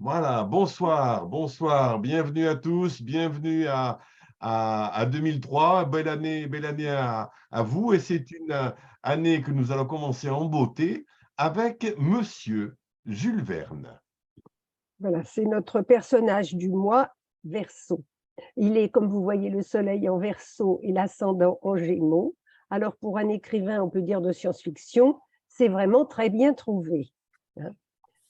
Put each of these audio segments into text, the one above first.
Voilà, bonsoir, bonsoir, bienvenue à tous, bienvenue à 2003, belle année à vous, et c'est une année que nous allons commencer en beauté avec Monsieur Jules Verne. Voilà, c'est notre personnage du mois, Verseau. Il est, comme vous voyez, le soleil en Verseau et l'ascendant en Gémeaux. Alors, pour un écrivain, on peut dire de science-fiction, c'est vraiment très bien trouvé, hein.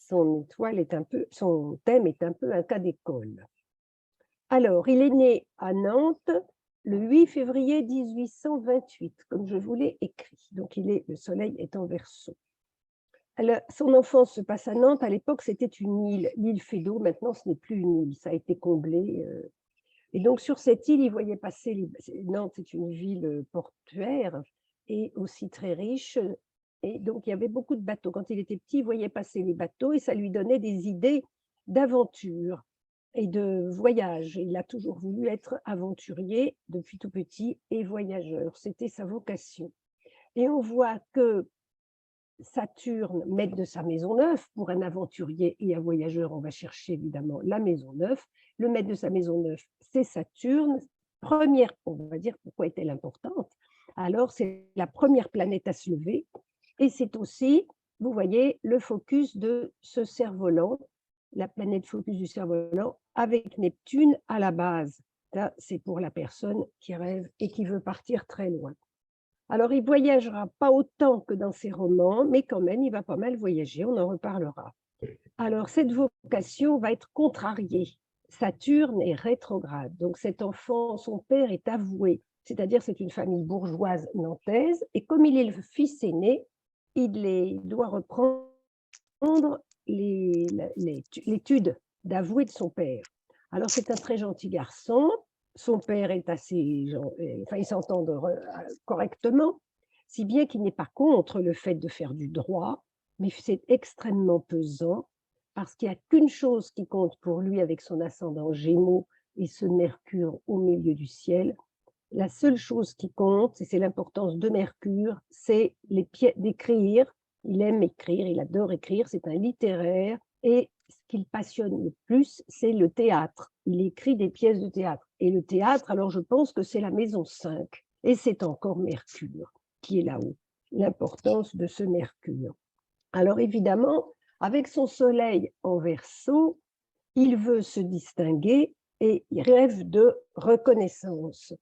Son thème est un peu un cas d'école. Alors, il est né à Nantes le 8 février 1828, comme je vous l'ai écrit. Donc, le soleil est en Verseau. Son enfance se passe à Nantes. À l'époque, c'était une île, l'île Feydeau. Maintenant, ce n'est plus une île, ça a été comblé. Et donc, sur cette île, il voyait passer Nantes est une ville portuaire et aussi très riche. Et donc, il y avait beaucoup de bateaux. Quand il était petit, il voyait passer les bateaux et ça lui donnait des idées d'aventure et de voyage. Il a toujours voulu être aventurier depuis tout petit et voyageur. C'était sa vocation. Et on voit que Saturne, maître de sa maison neuve, pour un aventurier et un voyageur, on va chercher évidemment la maison neuve. Le maître de sa maison neuve, c'est Saturne. Première, on va dire pourquoi est-elle importante? Alors, c'est la première planète à se lever et c'est aussi, vous voyez, le focus de ce cerf-volant, la planète focus du cerf-volant avec Neptune à la base. Ça, c'est pour la personne qui rêve et qui veut partir très loin. Alors, il ne voyagera pas autant que dans ses romans, mais quand même, il va pas mal voyager, on en reparlera. Alors, cette vocation va être contrariée. Saturne est rétrograde, donc cet enfant, son père est avoué, c'est-à-dire c'est une famille bourgeoise nantaise, et comme il est le fils aîné, il doit reprendre l'étude d'avoué de son père. Alors, c'est un très gentil garçon, son père est enfin, ils s'entendent correctement, si bien qu'il n'est pas contre le fait de faire du droit, mais c'est extrêmement pesant parce qu'il n'y a qu'une chose qui compte pour lui avec son ascendant Gémeaux et ce Mercure au milieu du ciel. La seule chose qui compte, et c'est l'importance de Mercure, c'est d'écrire. Il aime écrire, il adore écrire, c'est un littéraire et ce qu'il passionne le plus, c'est le théâtre. Il écrit des pièces de théâtre. Et le théâtre, alors je pense que c'est la maison 5 et c'est encore Mercure qui est là-haut, l'importance de ce Mercure. Alors évidemment, avec son soleil en Verseau, il veut se distinguer et il rêve de reconnaissance.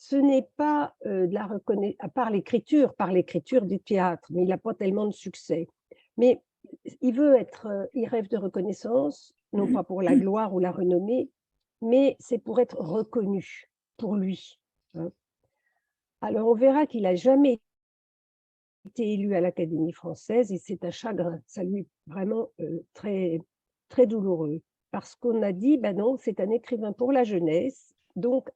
Ce n'est pas de la reconnaissance, par l'écriture du théâtre, mais il n'a pas tellement de succès. Mais il rêve de reconnaissance, non pas pour la gloire ou la renommée, mais c'est pour être reconnu, pour lui, hein. Alors, on verra qu'il n'a jamais été élu à l'Académie française et c'est un chagrin. Ça lui est vraiment très, très douloureux. Parce qu'on a dit, ben non, c'est un écrivain pour la jeunesse, donc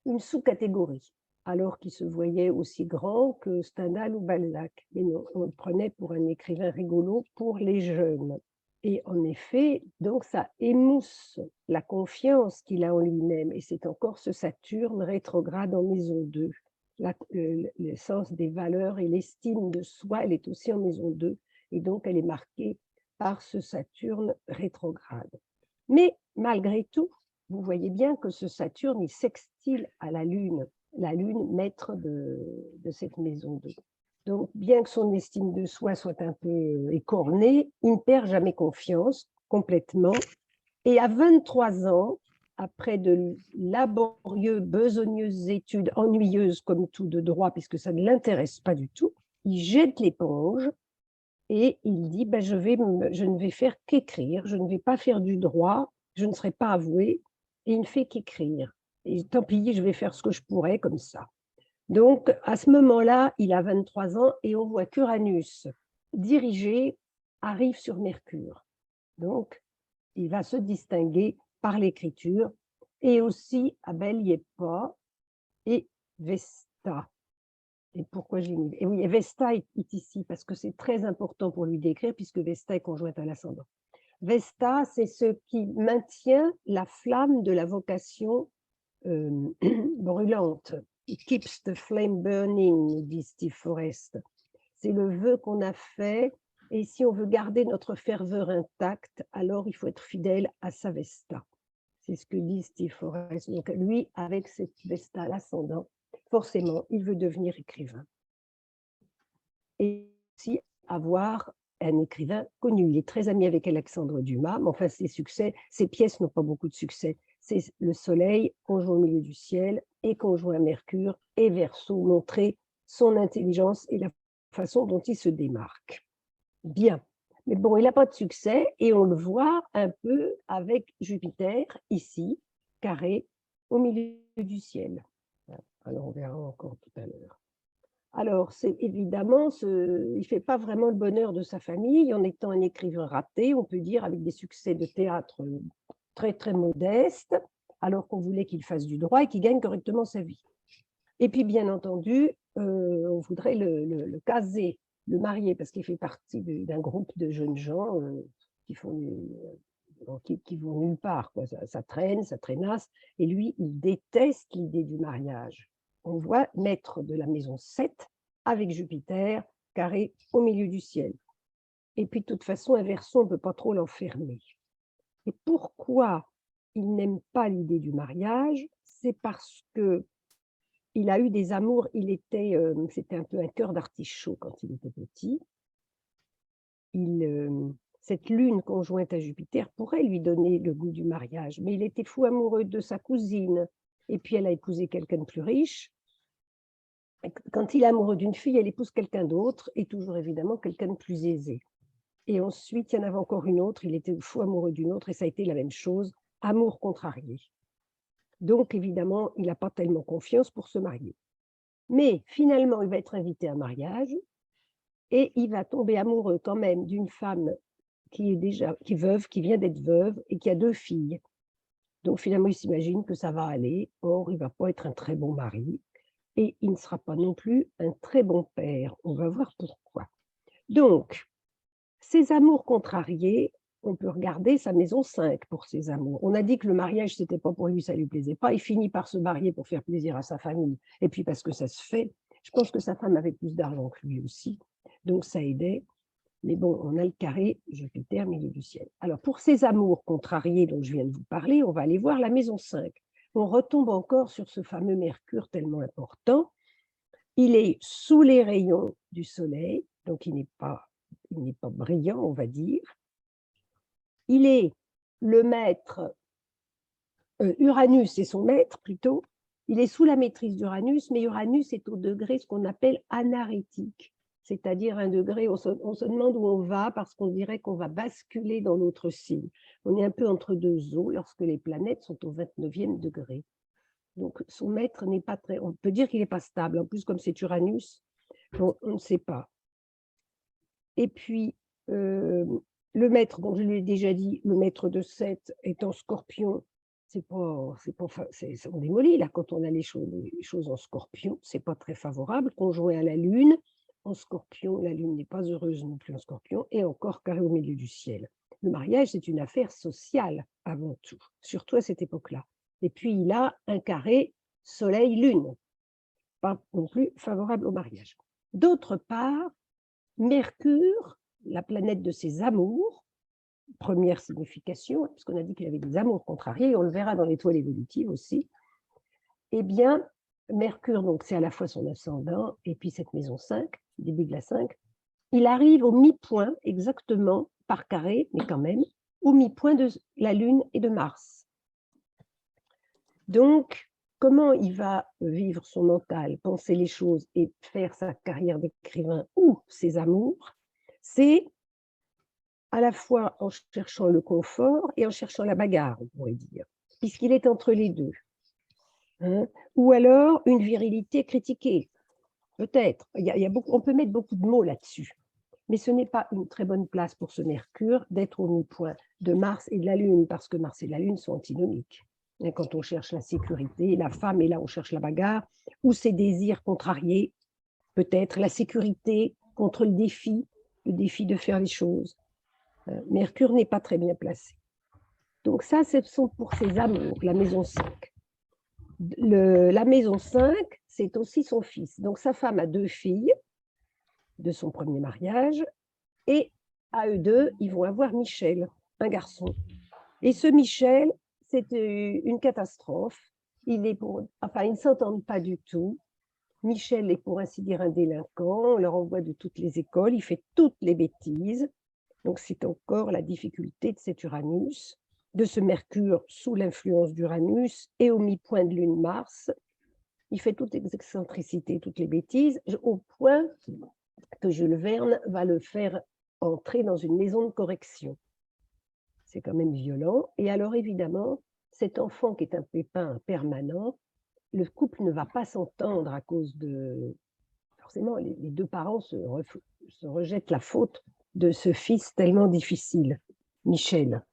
une sous-catégorie, alors qu'il se voyait aussi grand que Stendhal ou Balzac. Mais non, on le prenait pour un écrivain rigolo pour les jeunes. Et en effet, donc ça émousse la confiance qu'il a en lui-même. Et c'est encore ce Saturne rétrograde en maison 2. Le sens des valeurs et l'estime de soi, elle est aussi en maison 2. Et donc, elle est marquée par ce Saturne rétrograde. Mais malgré tout, vous voyez bien que ce Saturne, il sextile à la Lune maître de cette maison 2. Donc, bien que son estime de soi soit un peu écornée, il ne perd jamais confiance complètement. Et à 23 ans, après de laborieuses, besogneuses études, ennuyeuses comme tout de droit, puisque ça ne l'intéresse pas du tout, il jette l'éponge et il dit je ne vais faire qu'écrire, je ne vais pas faire du droit, je ne serai pas avoué, et il ne fait qu'écrire. Et tant pis, je vais faire ce que je pourrais comme ça. Donc, à ce moment-là, il a 23 ans et on voit qu'Uranus, dirigé, arrive sur Mercure. Donc, il va se distinguer par l'écriture et aussi Abel Yépa et Vesta. Et pourquoi j'ai mis... Et oui, Vesta est ici parce que c'est très important pour lui d'écrire puisque Vesta est conjointe à l'ascendant. Vesta, c'est ce qui maintient la flamme de la vocation brûlante. It keeps the flame burning, dit Steve Forrest. C'est le vœu qu'on a fait Et si on veut garder notre ferveur intacte, alors il faut être fidèle à sa Vesta. C'est ce que dit Steve Forrest. Donc lui, avec cette Vesta, l'ascendant, forcément, il veut devenir écrivain. Et aussi avoir un écrivain connu. Il est très ami avec Alexandre Dumas, mais enfin, ses pièces n'ont pas beaucoup de succès. C'est le Soleil, conjoint au milieu du ciel, et conjoint à Mercure, et Verseau, montrer son intelligence et la façon dont il se démarque. Bien. Mais bon, il n'a pas de succès, et on le voit un peu avec Jupiter, ici, carré, au milieu du ciel. Alors, on verra encore tout à l'heure. Alors, c'est évidemment, il ne fait pas vraiment le bonheur de sa famille, en étant un écrivain raté, on peut dire, avec des succès de théâtre très, très modestes, alors qu'on voulait qu'il fasse du droit et qu'il gagne correctement sa vie. Et puis, bien entendu, on voudrait le caser, le marier, parce qu'il fait partie d'un groupe de jeunes gens qui vont nulle part, quoi. Ça traîne, ça traînasse, et lui, il déteste l'idée du mariage. On voit maître de la maison 7 avec Jupiter, carré au milieu du ciel. Et puis, de toute façon, un Verseau, on ne peut pas trop l'enfermer. Et pourquoi il n'aime pas l'idée du mariage? C'est parce que il a eu des amours, c'était un peu un cœur d'artichaut quand il était petit. Cette lune conjointe à Jupiter pourrait lui donner le goût du mariage, mais il était fou amoureux de sa cousine, et puis elle a épousé quelqu'un de plus riche. Quand il est amoureux d'une fille, elle épouse quelqu'un d'autre, et toujours évidemment quelqu'un de plus aisé. Et ensuite, il y en avait encore une autre, il était fou amoureux d'une autre, et ça a été la même chose, amour contrarié. Donc évidemment, il n'a pas tellement confiance pour se marier. Mais finalement, il va être invité à un mariage, et il va tomber amoureux quand même d'une femme qui vient d'être veuve et qui a 2 filles. Donc finalement, il s'imagine que ça va aller. Or, il ne va pas être un très bon mari et il ne sera pas non plus un très bon père. On va voir pourquoi. Donc, ces amours contrariés, on peut regarder sa maison 5 pour ces amours. On a dit que le mariage, ce n'était pas pour lui, ça ne lui plaisait pas. Il finit par se marier pour faire plaisir à sa famille. Et puis parce que ça se fait, je pense que sa femme avait plus d'argent que lui aussi. Donc ça aidait. Mais bon, on a le carré Jupiter, milieu du ciel. Alors, pour ces amours contrariés dont je viens de vous parler, on va aller voir la maison 5. On retombe encore sur ce fameux Mercure tellement important. Il est sous les rayons du Soleil, donc il n'est pas brillant, on va dire. Il est le maître, Uranus est son maître plutôt. Il est sous la maîtrise d'Uranus, mais Uranus est au degré ce qu'on appelle anarétique. C'est-à-dire un degré, on se demande où on va parce qu'on dirait qu'on va basculer dans l'autre signe. On est un peu entre 2 eaux lorsque les planètes sont au 29e degré. Donc son maître n'est pas très... On peut dire qu'il n'est pas stable. En plus, comme c'est Uranus, on ne sait pas. Et puis, le maître, dont je l'ai déjà dit, le maître de 7 est en Scorpion. On démolit là quand on a les choses en Scorpion. C'est pas très favorable. Conjoint à la Lune. En Scorpion, la Lune n'est pas heureuse non plus en Scorpion, et encore carré au milieu du ciel. Le mariage, c'est une affaire sociale avant tout, surtout à cette époque-là. Et puis, il a un carré Soleil-Lune, pas non plus favorable au mariage. D'autre part, Mercure, la planète de ses amours, première signification, puisqu'on a dit qu'il avait des amours contrariés, on le verra dans l'étoile évolutive aussi, eh bien, Mercure, donc c'est à la fois son ascendant et puis cette maison 5, début de la 5, il arrive au mi-point, exactement, par carré, mais quand même, au mi-point de la Lune et de Mars. Donc, comment il va vivre son mental, penser les choses et faire sa carrière d'écrivain ou ses amours, c'est à la fois en cherchant le confort et en cherchant la bagarre, on pourrait dire, puisqu'il est entre les deux. Hein? Ou alors une virilité critiquée, peut-être. On peut mettre beaucoup de mots là-dessus. Mais ce n'est pas une très bonne place pour ce Mercure d'être au mi-point de Mars et de la Lune, parce que Mars et la Lune sont antinomiques. Quand on cherche la sécurité, la femme, et là on cherche la bagarre, ou ses désirs contrariés, peut-être la sécurité contre le défi de faire les choses. Mercure n'est pas très bien placé. Donc ça, ce sont pour ses amours, la maison 5. La maison 5, c'est aussi son fils. Donc sa femme a 2 filles de son premier mariage, et à eux deux, ils vont avoir Michel, un garçon. Et ce Michel, c'est une catastrophe. Ils ne s'entendent pas du tout. Michel est pour ainsi dire un délinquant, on leur envoie de toutes les écoles, il fait toutes les bêtises. Donc c'est encore la difficulté de cet Uranus, de ce Mercure sous l'influence d'Uranus et au mi-point de lune Mars. Il fait toutes les excentricités, toutes les bêtises, au point que Jules Verne va le faire entrer dans une maison de correction. C'est quand même violent. Et alors évidemment, cet enfant qui est un pépin permanent, le couple ne va pas s'entendre à cause de... Forcément, les deux parents se rejettent la faute de ce fils tellement difficile, Michel.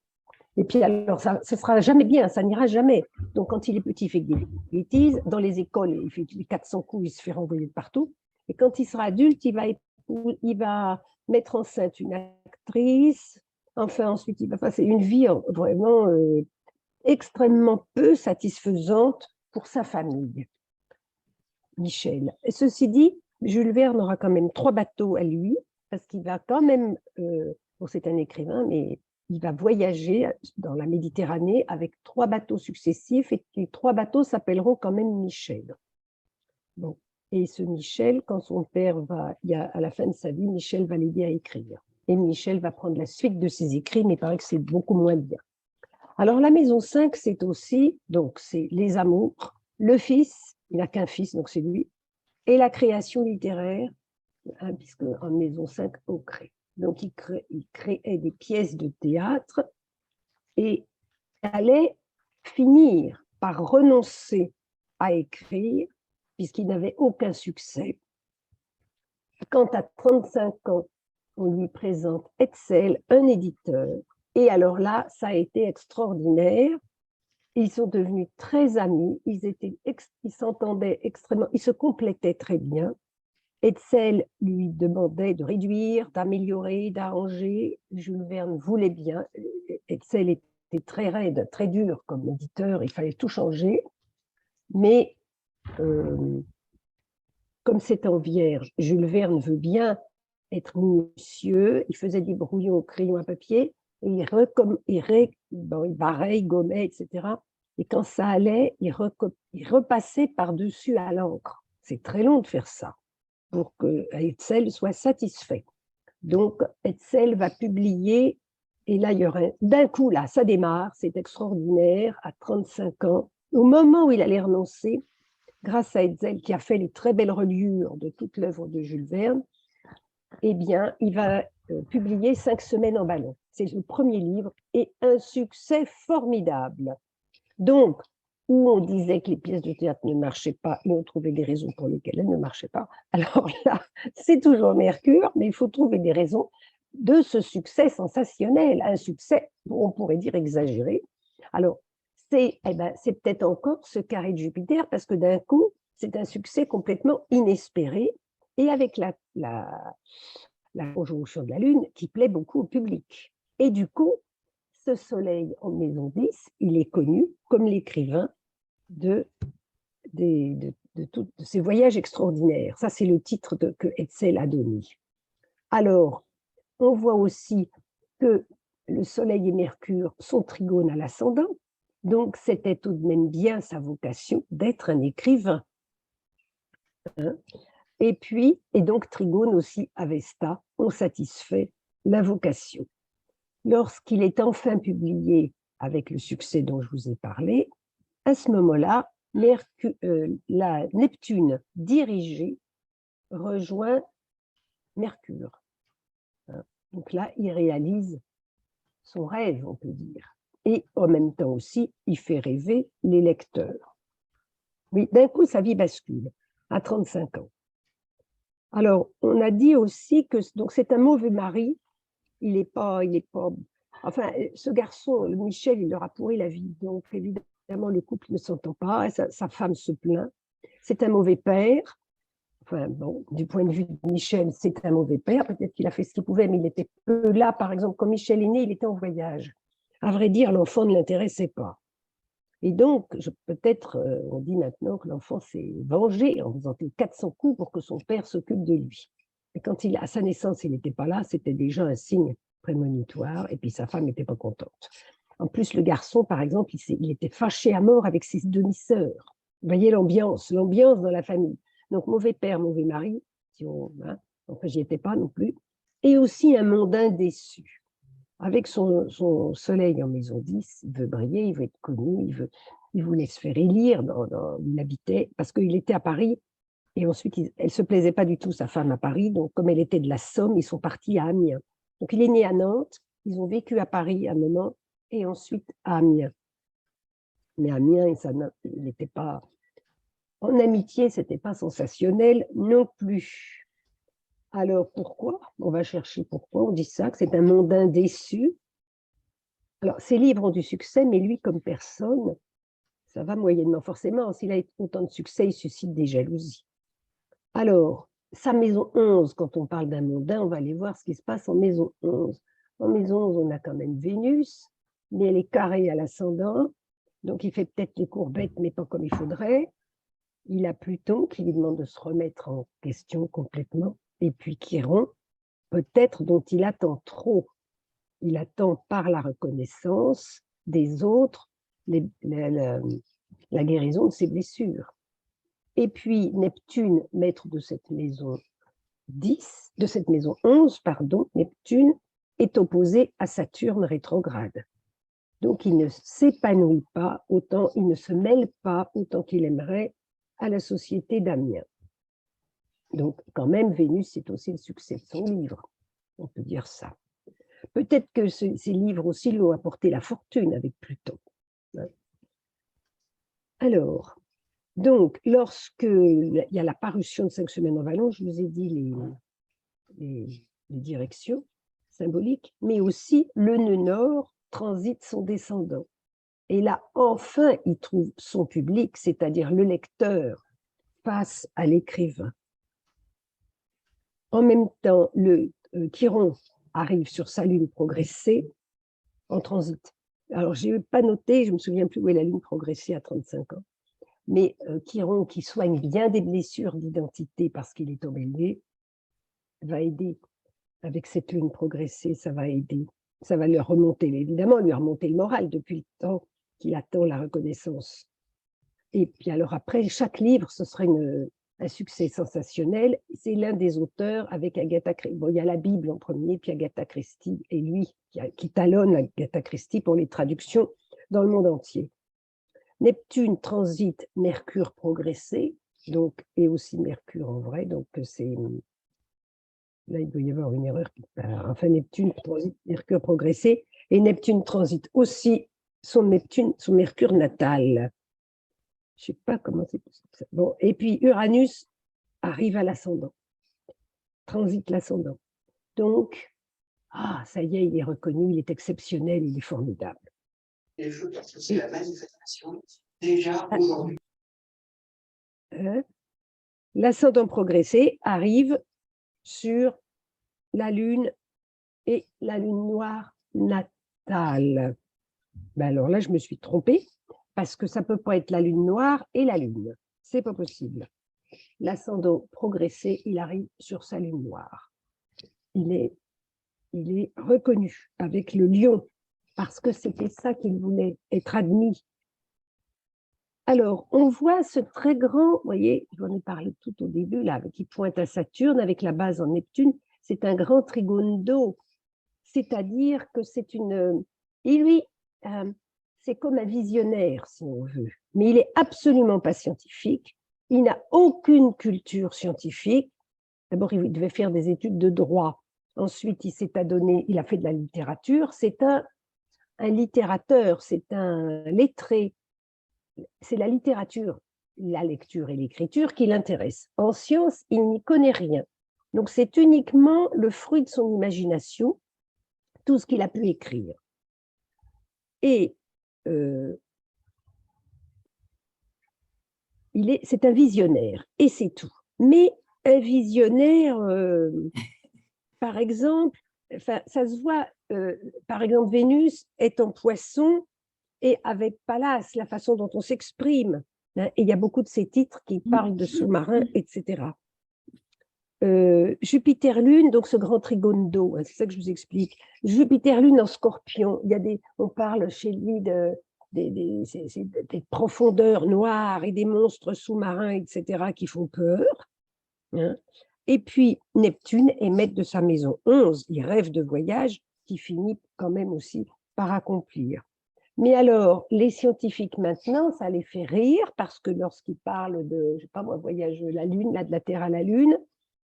Et puis alors, ça ne sera jamais bien, ça n'ira jamais. Donc quand il est petit, il fait des bêtises. Dans les écoles, il fait les 400 coups, il se fait renvoyer de partout. Et quand il sera adulte, il va mettre enceinte une actrice. Enfin, ensuite, il va passer une vie vraiment extrêmement peu satisfaisante pour sa famille, Michel. Et ceci dit, Jules Verne aura quand même 3 bateaux à lui, parce qu'il va quand même, bon, c'est un écrivain, mais il va voyager dans la Méditerranée avec 3 bateaux successifs, et les 3 bateaux s'appelleront quand même Michel. Bon. Et ce Michel, quand son père à la fin de sa vie, Michel va l'aider à écrire. Et Michel va prendre la suite de ses écrits, mais il paraît que c'est beaucoup moins bien. Alors la maison 5, c'est aussi, donc c'est les amours, le fils, il n'a qu'un fils, donc c'est lui, et la création littéraire, hein, puisque en maison 5, on crée. Donc il créait des pièces de théâtre et allait finir par renoncer à écrire, puisqu'il n'avait aucun succès. Quand à 35 ans, on lui présente Hetzel, un éditeur, et alors là, ça a été extraordinaire. Ils sont devenus très amis, ils s'entendaient extrêmement, ils se complétaient très bien. Hetzel lui demandait de réduire, d'améliorer, d'arranger. Jules Verne voulait bien. Hetzel était très raide, très dur comme éditeur, il fallait tout changer. Mais comme c'est en vierge, Jules Verne veut bien être minutieux, il faisait des brouillons au crayon à papier, et il barrait, il gommait, etc. Et quand ça allait, il repassait par-dessus à l'encre. C'est très long de faire ça pour que Hetzel soit satisfait. Donc, Hetzel va publier, et là, il y aura d'un coup, là, ça démarre, c'est extraordinaire, à 35 ans. Au moment où il allait renoncer, grâce à Hetzel, qui a fait les très belles reliures de toute l'œuvre de Jules Verne, eh bien, il va publier 5 semaines en ballon. C'est le premier livre et un succès formidable. Donc, où on disait que les pièces de théâtre ne marchaient pas et on trouvait des raisons pour lesquelles elles ne marchaient pas. Alors là, c'est toujours Mercure, mais il faut trouver des raisons de ce succès sensationnel, un succès, on pourrait dire, exagéré. Alors, c'est peut-être encore ce carré de Jupiter, parce que d'un coup, c'est un succès complètement inespéré, et avec la conjonction de la Lune qui plaît beaucoup au public. Et du coup, ce Soleil en maison 10, il est connu comme l'écrivain de ces voyages extraordinaires. Ça, c'est le titre que Hetzel a donné. Alors, on voit aussi que le Soleil et Mercure sont trigones à l'ascendant, donc c'était tout de même bien sa vocation d'être un écrivain. Hein? Et donc trigone aussi à Vesta, on satisfait la vocation. Lorsqu'il est enfin publié avec le succès dont je vous ai parlé, à ce moment-là, la Neptune dirigée rejoint Mercure. Donc là, il réalise son rêve, on peut dire. Et en même temps aussi, il fait rêver les lecteurs. Oui, d'un coup, sa vie bascule à 35 ans. Alors, on a dit aussi que c'est un mauvais mari. Il n'est pas. Enfin, ce garçon, Michel, il leur a pourri la vie. Donc, évidemment, le couple ne s'entend pas. Sa femme se plaint. C'est un mauvais père. Enfin, bon, du point de vue de Michel, c'est un mauvais père. Peut-être qu'il a fait ce qu'il pouvait, mais il était peu là. Par exemple, quand Michel est né, il était en voyage. À vrai dire, l'enfant ne l'intéressait pas. Et donc, peut-être, on dit maintenant que l'enfant s'est vengé en faisant 400 coups pour que son père s'occupe de lui. Et quand à sa naissance, il n'était pas là, c'était déjà un signe prémonitoire, et puis sa femme n'était pas contente. En plus, le garçon, par exemple, il était fâché à mort avec ses demi-sœurs. Vous voyez l'ambiance dans la famille. Donc, mauvais père, mauvais mari, si on, hein, enfin, j'y étais pas non plus, et aussi un mondain déçu. Avec son soleil en maison 10, il veut briller, il veut être connu, il voulait se faire élire où il habitait, parce qu'il était à Paris, et ensuite, elle ne se plaisait pas du tout, sa femme, à Paris, donc comme elle était de la Somme, ils sont partis à Amiens. Donc, il est né à Nantes, ils ont vécu à Paris un moment, et ensuite à Amiens. Mais Amiens, il n'était pas... En amitié, ce n'était pas sensationnel non plus. Alors, pourquoi? On va chercher pourquoi on dit ça, que c'est un mondain déçu. Alors, ses livres ont du succès, mais lui, comme personne, ça va moyennement. Forcément, s'il a autant de succès, il suscite des jalousies. Alors, sa maison 11, quand on parle d'un mondain, on va aller voir ce qui se passe en maison 11. En maison 11, on a quand même Vénus, mais elle est carrée à l'ascendant, donc il fait peut-être les courbettes, mais pas comme il faudrait. Il a Pluton qui lui demande de se remettre en question complètement, et puis Chiron, peut-être dont il attend trop. Il attend par la reconnaissance des autres la guérison de ses blessures. Et puis Neptune, maître de cette maison 10, de cette maison 11, pardon, Neptune est opposé à Saturne rétrograde. Donc il ne s'épanouit pas autant, il ne se mêle pas autant qu'il aimerait à la société d'Amiens. Donc quand même, Vénus, c'est aussi le succès de son livre, on peut dire ça. Peut-être que ces livres aussi lui ont apporté la fortune avec Pluton. Alors, donc, lorsqu'il y a la parution de 5 semaines en Vallon, je vous ai dit les directions symboliques, mais aussi le nœud nord transite son descendant. Et là, enfin, il trouve son public, c'est-à-dire le lecteur, face à l'écrivain. En même temps, le Chiron arrive sur sa lune progressée en transit. Alors, je n'ai pas noté, je ne me souviens plus où est la lune progressée à 35 ans. Mais Chiron, qui soigne bien des blessures d'identité parce qu'il est homme élevé, va aider. Avec cette lune progressée, ça va aider. Ça va lui remonter, évidemment, lui remonter le moral depuis le temps qu'il attend la reconnaissance. Et puis alors après, chaque livre, ce serait un succès sensationnel. C'est l'un des auteurs avec Agatha Christie. Bon, il y a la Bible en premier, puis Agatha Christie, et lui qui talonne Agatha Christie pour les traductions dans le monde entier. Neptune transite Mercure progressé, donc, et aussi Mercure en vrai, donc c'est... Là, il doit y avoir une erreur. Enfin, Neptune transite Mercure progressé, et Neptune transite aussi son Mercure natal. Je ne sais pas comment c'est possible. Bon, et puis Uranus arrive à l'ascendant, transite l'ascendant. Donc, ça y est, il est reconnu, il est exceptionnel, il est formidable. Et je pense que c'est la manifestation déjà aujourd'hui. L'ascendant progressé arrive sur la Lune et la Lune noire natale. Ben alors là, je me suis trompée, parce que ça ne peut pas être la Lune noire et la Lune. Ce n'est pas possible. L'ascendant progressé, il arrive sur sa Lune noire. Il est reconnu avec le lion, parce que c'était ça qu'il voulait, être admis. Alors, on voit ce très grand, vous voyez, j'en ai parlé tout au début, là, qui pointe à Saturne avec la base en Neptune, c'est un grand trigone d'eau, c'est-à-dire que c'est une... Et lui, c'est comme un visionnaire, si on veut, mais il n'est absolument pas scientifique, il n'a aucune culture scientifique. D'abord, il devait faire des études de droit, ensuite, il s'est adonné, il a fait de la littérature, c'est un littérateur, c'est un lettré. C'est la littérature, la lecture et l'écriture qui l'intéressent. En sciences, il n'y connaît rien. Donc, c'est uniquement le fruit de son imagination, tout ce qu'il a pu écrire. Et c'est un visionnaire, et c'est tout. Mais un visionnaire, par exemple, ça se voit, par exemple, Vénus est en Poisson, et avec Pallas, la façon dont on s'exprime. Et il y a beaucoup de ces titres qui parlent de sous-marins, etc. Jupiter-Lune, donc ce grand trigone d'eau, hein, c'est ça que je vous explique. Jupiter-Lune en Scorpion, on parle chez lui des profondeurs noires et des monstres sous-marins, etc., qui font peur. Hein. Et puis, Neptune est maître de sa maison 11, il rêve de voyage, qui finit quand même aussi par accomplir. Mais alors, les scientifiques maintenant, ça les fait rire, parce que lorsqu'ils parlent de, je sais pas moi, voyage de la Lune, là, de la Terre à la Lune,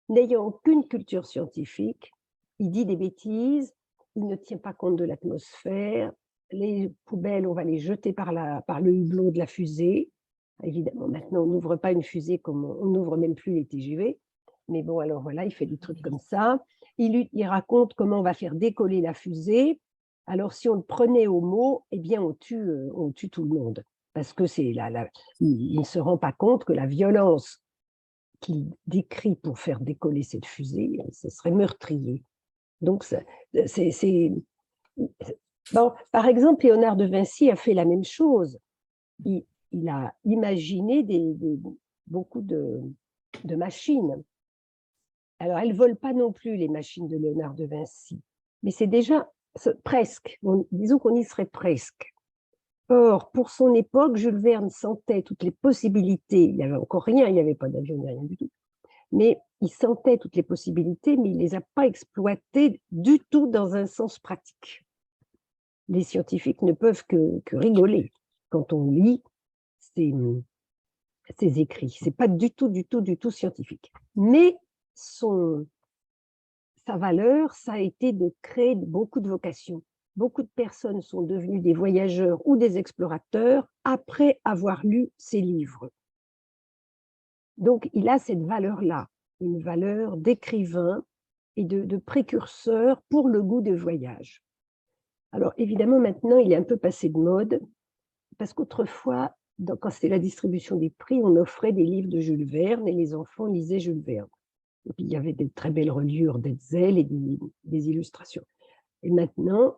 n'ayant aucune culture scientifique, il dit des bêtises, il ne tient pas compte de l'atmosphère, les poubelles, on va les jeter par le hublot de la fusée. Évidemment, maintenant, on n'ouvre pas une fusée comme on n'ouvre même plus les TGV. Mais bon, alors voilà, il fait des trucs comme ça. Il raconte comment on va faire décoller la fusée. Alors, si on le prenait au mot, eh bien, on tue tout le monde. Parce que il ne se rend pas compte que la violence qu'il décrit pour faire décoller cette fusée, ce serait meurtrier. Donc, bon, par exemple, Léonard de Vinci a fait la même chose. Il a imaginé beaucoup de machines. Alors, elles ne volent pas non plus, les machines de Léonard de Vinci, mais c'est déjà presque, disons qu'on y serait presque. Or, pour son époque, Jules Verne sentait toutes les possibilités. Il n'y avait encore rien, il n'y avait pas d'avion, ni rien du tout. Mais il sentait toutes les possibilités, mais il ne les a pas exploitées du tout dans un sens pratique. Les scientifiques ne peuvent que rigoler quand on lit ses écrits. Ce n'est pas du tout scientifique. Mais sa valeur, ça a été de créer beaucoup de vocations. Beaucoup de personnes sont devenues des voyageurs ou des explorateurs après avoir lu ses livres. Donc, il a cette valeur-là, une valeur d'écrivain et de précurseur pour le goût de voyage. Alors, évidemment, maintenant, il est un peu passé de mode, parce qu'autrefois, quand c'était la distribution des prix, on offrait des livres de Jules Verne et les enfants lisaient Jules Verne. Et puis, il y avait des très belles reliures d'Hetzel et des illustrations. Et maintenant,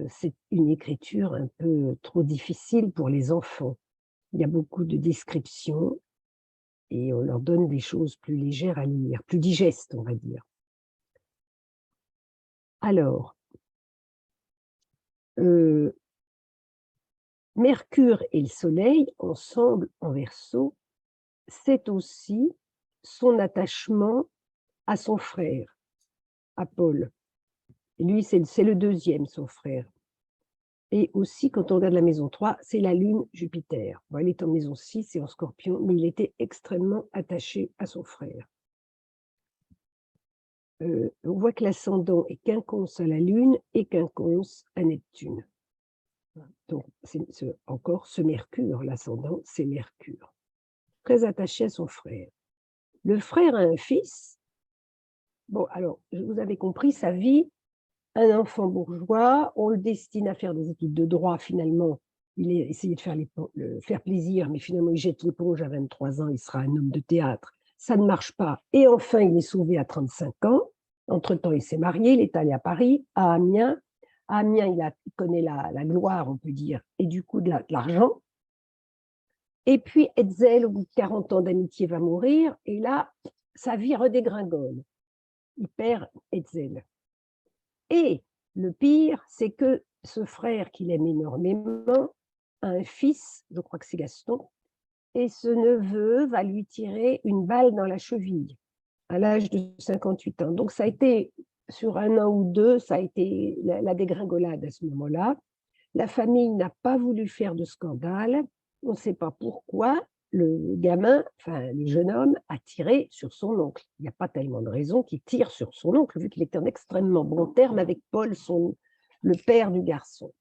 c'est une écriture un peu trop difficile pour les enfants. Il y a beaucoup de descriptions et on leur donne des choses plus légères à lire, plus digestes, on va dire. Alors, Mercure et le Soleil, ensemble en Verseau, c'est aussi son attachement à son frère, à Paul. Et lui, c'est le deuxième, son frère. Et aussi, quand on regarde la maison 3, c'est la Lune Jupiter. Bon, elle est en maison 6 et en Scorpion, mais il était extrêmement attaché à son frère. On voit que l'ascendant est quinconce à la Lune et quinconce à Neptune. Donc, encore ce Mercure, l'ascendant, c'est Mercure. Très attaché à son frère. Le frère a un fils. Bon, alors, vous avez compris, sa vie, un enfant bourgeois, on le destine à faire des études de droit, finalement. Il a essayé de faire plaisir, mais finalement, il jette l'éponge à 23 ans, il sera un homme de théâtre. Ça ne marche pas. Et enfin, il est sauvé à 35 ans. Entre-temps, il s'est marié, il est allé à Paris, à Amiens. À Amiens, il connaît la gloire, on peut dire, et du coup, de l'argent. Et puis, Hetzel, au bout de 40 ans d'amitié, va mourir. Et là, sa vie redégringole. Il perd Hetzel. Et le pire, c'est que ce frère qu'il aime énormément a un fils, je crois que c'est Gaston, et ce neveu va lui tirer une balle dans la cheville à l'âge de 58 ans. Donc, ça a été, sur un an ou deux, ça a été la dégringolade à ce moment-là. La famille n'a pas voulu faire de scandale. On ne sait pas pourquoi. Le gamin, enfin le jeune homme, a tiré sur son oncle. Il n'y a pas tellement de raison qu'il tire sur son oncle, vu qu'il était en extrêmement bon terme avec Paul, le père du garçon.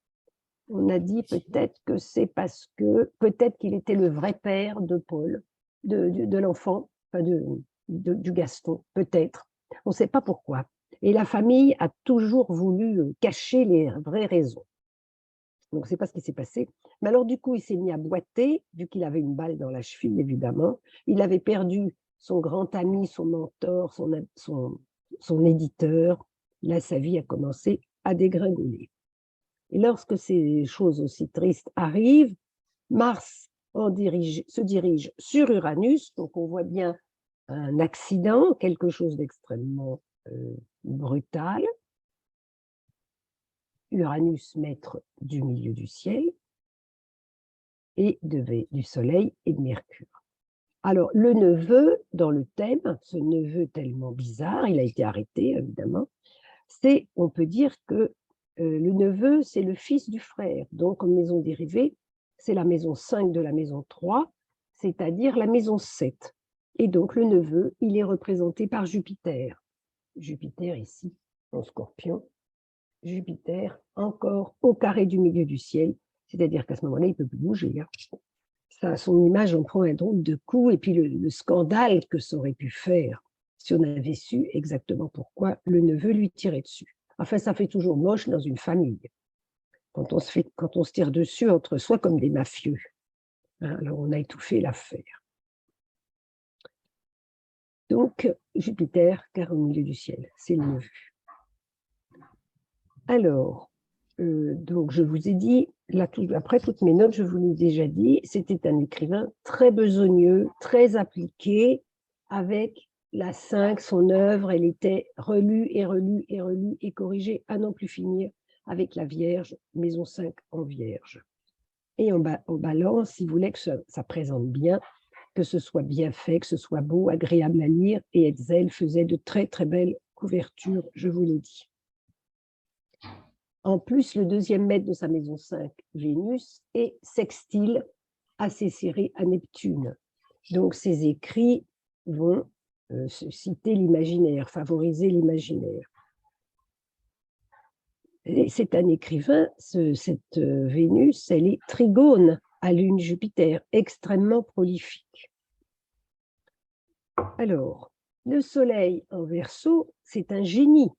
On a dit peut-être que c'est parce que, peut-être qu'il était le vrai père de Paul, de l'enfant, enfin du Gaston, peut-être. On ne sait pas pourquoi. Et la famille a toujours voulu cacher les vraies raisons. Donc, je ne sais pas ce qui s'est passé. Mais alors, du coup, il s'est mis à boiter, vu qu'il avait une balle dans la cheville, évidemment. Il avait perdu son grand ami, son mentor, son éditeur. Là, sa vie a commencé à dégringoler. Et lorsque ces choses aussi tristes arrivent, Mars se dirige sur Uranus. Donc, on voit bien un accident, quelque chose d'extrêmement brutal. Uranus, maître du milieu du ciel, et du Soleil et de Mercure. Alors, le neveu, dans le thème, ce neveu tellement bizarre, il a été arrêté, évidemment, on peut dire que le neveu, c'est le fils du frère. Donc, en maison dérivée, c'est la maison 5 de la maison 3, c'est-à-dire la maison 7. Et donc, le neveu, il est représenté par Jupiter. Jupiter ici, en Scorpion. Jupiter, encore au carré du milieu du ciel, c'est-à-dire qu'à ce moment-là, il ne peut plus bouger. Ça, son image en prend un drôle de coup, et puis le scandale que ça aurait pu faire si on avait su exactement pourquoi le neveu lui tirait dessus. Enfin, ça fait toujours moche dans une famille, quand on se tire dessus entre soi comme des mafieux. Alors, on a étouffé l'affaire. Donc, Jupiter, car au milieu du ciel, c'est le neveu. Alors, donc je vous ai dit, là, après toutes mes notes, je vous l'ai déjà dit, c'était un écrivain très besogneux, très appliqué, avec la 5, son œuvre, elle était relue et relue et relue et corrigée à n'en plus finir, avec la Vierge, maison 5 en Vierge. Et en balance, il voulait que ça présente bien, que ce soit bien fait, que ce soit beau, agréable à lire, et Hetzel faisait de très très belles couvertures, je vous l'ai dit. En plus, le deuxième maître de sa maison 5, Vénus, est sextile à ses séries à Neptune. Donc, ses écrits vont citer l'imaginaire, favoriser l'imaginaire. C'est un écrivain, cette Vénus, elle est trigone à lune Jupiter, extrêmement prolifique. Alors, le Soleil en Verseau, c'est un génie.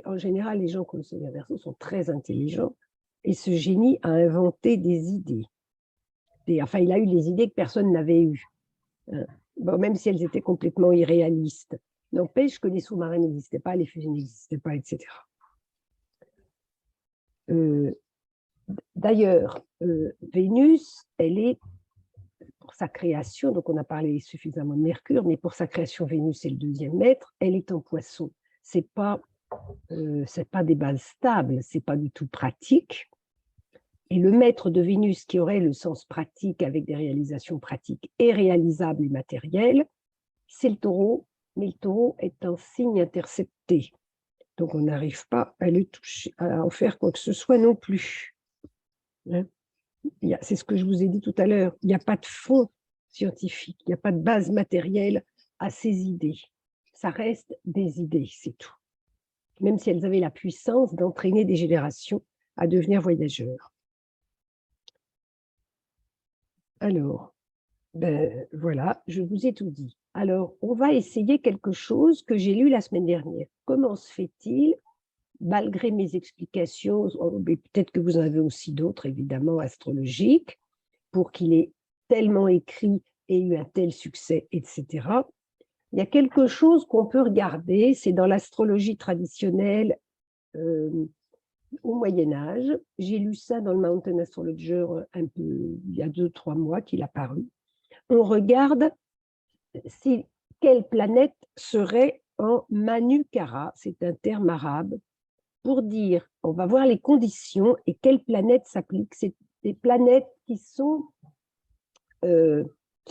En général, les gens qui ont le Soleil en Verseau sont très intelligents, et ce génie a inventé des idées. Enfin, il a eu des idées que personne n'avait eues, bon, même si elles étaient complètement irréalistes. N'empêche que les sous-marins n'existaient pas, les fusils n'existaient pas, etc. D'ailleurs, Vénus, elle est, pour sa création, donc on a parlé suffisamment de Mercure, mais pour sa création, Vénus est le deuxième maître, elle est en Poisson. C'est pas des bases stables, c'est pas du tout pratique. Et le maître de Vénus, qui aurait le sens pratique avec des réalisations pratiques et réalisables et matérielles, c'est le Taureau, mais le Taureau est un signe intercepté. Donc, on n'arrive pas à le toucher, à en faire quoi que ce soit non plus. C'est ce que je vous ai dit tout à l'heure. Il n'y a pas de fond scientifique, il n'y a pas de base matérielle à ces idées. Ça reste des idées, c'est tout. Même si elles avaient la puissance d'entraîner des générations à devenir voyageurs. Alors, voilà, je vous ai tout dit. Alors, on va essayer quelque chose que j'ai lu la semaine dernière. Comment se fait-il, malgré mes explications, peut-être que vous en avez aussi d'autres, évidemment, astrologiques, pour qu'il ait tellement écrit et eu un tel succès, etc. Il y a quelque chose qu'on peut regarder, c'est dans l'astrologie traditionnelle au Moyen-Âge. J'ai lu ça dans le Mountain Astrologer un peu, il y a 2-3 mois qu'il a paru. On regarde quelle planète serait en Manukara, c'est un terme arabe, pour dire, on va voir les conditions et quelles planètes s'appliquent. C'est des planètes qui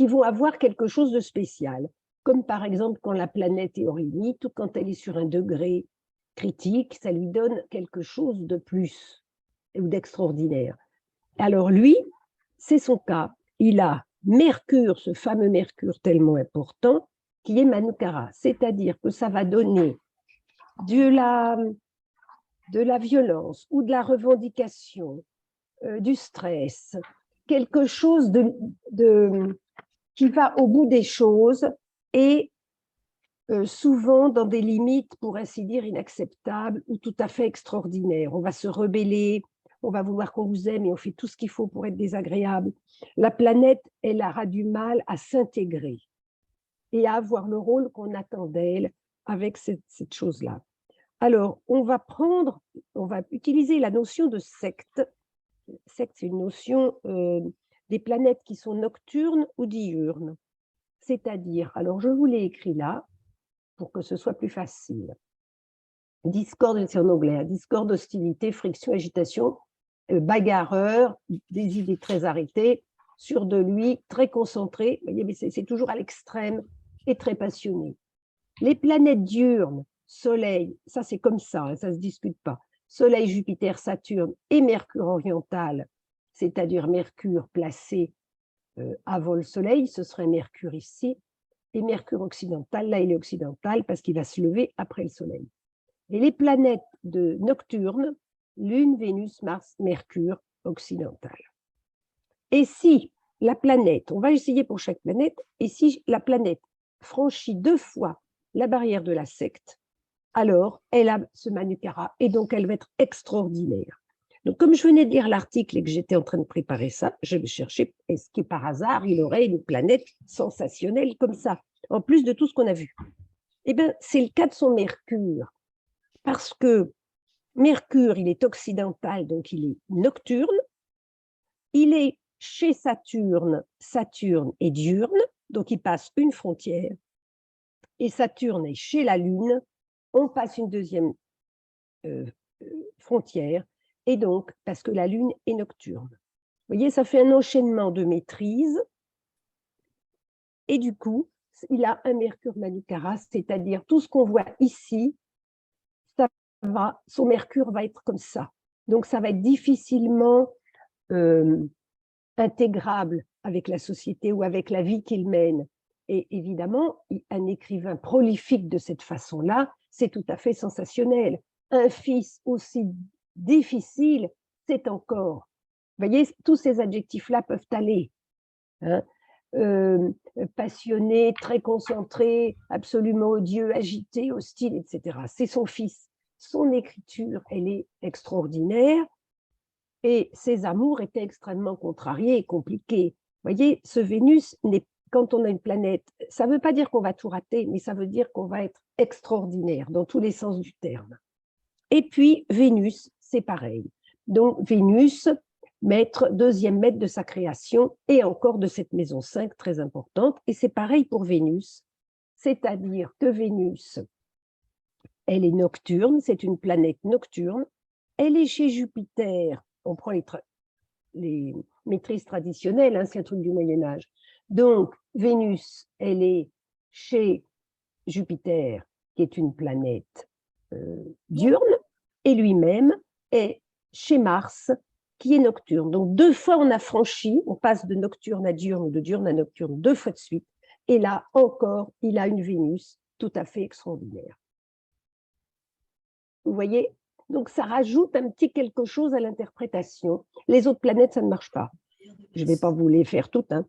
vont avoir quelque chose de spécial, comme par exemple quand la planète est orinite ou quand elle est sur un degré critique, ça lui donne quelque chose de plus ou d'extraordinaire. Alors lui, c'est son cas. Il a Mercure, ce fameux Mercure tellement important, qui est Manukara, c'est-à-dire que ça va donner de la violence ou de la revendication, du stress, quelque chose qui va au bout des choses et souvent dans des limites, pour ainsi dire, inacceptables ou tout à fait extraordinaires. On va se rebeller, on va vouloir qu'on vous aime et on fait tout ce qu'il faut pour être désagréable. La planète, elle aura du mal à s'intégrer et à avoir le rôle qu'on attend d'elle avec cette chose-là. Alors, on va utiliser la notion de secte. Secte, c'est une notion des planètes qui sont nocturnes ou diurnes. c'est-à-dire, alors je vous l'ai écrit là, pour que ce soit plus facile. Discorde, c'est en anglais, hein, discorde, hostilité, friction, agitation, bagarreur, des idées très arrêtées, sûr de lui, très concentré, vous voyez, mais c'est toujours à l'extrême et très passionné. Les planètes diurnes, Soleil, ça c'est comme ça, hein, ça ne se discute pas. Soleil, Jupiter, Saturne et Mercure oriental, c'est-à-dire Mercure placé avant le Soleil, ce serait Mercure ici, et Mercure occidental, là il est occidental parce qu'il va se lever après le Soleil. Et les planètes nocturnes, Lune, Vénus, Mars, Mercure occidental. Et si la planète, on va essayer pour chaque planète, et si la planète franchit 2 fois la barrière de la secte, alors elle a ce Manukara et donc elle va être extraordinaire. Donc comme je venais de lire l'article et que j'étais en train de préparer ça, je vais chercher, est-ce que par hasard il aurait une planète sensationnelle comme ça, en plus de tout ce qu'on a vu. Eh bien, c'est le cas de son Mercure, parce que Mercure, il est occidental, donc il est nocturne, il est chez Saturne, Saturne est diurne, donc il passe une frontière, et Saturne est chez la Lune, on passe une deuxième frontière, et donc, parce que la Lune est nocturne. Vous voyez, ça fait un enchaînement de maîtrise, et du coup, il a un Mercure Manukara, c'est-à-dire tout ce qu'on voit ici, son Mercure va être comme ça. Donc, ça va être difficilement intégrable avec la société ou avec la vie qu'il mène. Et évidemment, un écrivain prolifique de cette façon-là, c'est tout à fait sensationnel. Un fils aussi difficile, c'est encore. Vous voyez, tous ces adjectifs-là peuvent aller. Hein, passionné, très concentré, absolument odieux, agité, hostile, etc. C'est son fils. Son écriture, elle est extraordinaire et ses amours étaient extrêmement contrariés et compliqués. Vous voyez, ce Vénus, quand on a une planète, ça ne veut pas dire qu'on va tout rater, mais ça veut dire qu'on va être extraordinaire dans tous les sens du terme. Et puis, Vénus, c'est pareil. Donc, Vénus, deuxième maître de sa création et encore de cette maison 5 très importante. Et c'est pareil pour Vénus, c'est-à-dire que Vénus, elle est nocturne, c'est une planète nocturne, elle est chez Jupiter, on prend les maîtrises traditionnelles, hein, c'est un truc du Moyen-Âge. Donc, Vénus, elle est chez Jupiter, qui est une planète diurne, et lui-même est chez Mars, qui est nocturne. Donc, 2 fois on a franchi, on passe de nocturne à diurne, de diurne à nocturne 2 fois de suite, et là encore, il a une Vénus tout à fait extraordinaire. Vous voyez? Donc, ça rajoute un petit quelque chose à l'interprétation. Les autres planètes, ça ne marche pas. Je ne vais pas vous les faire toutes, hein.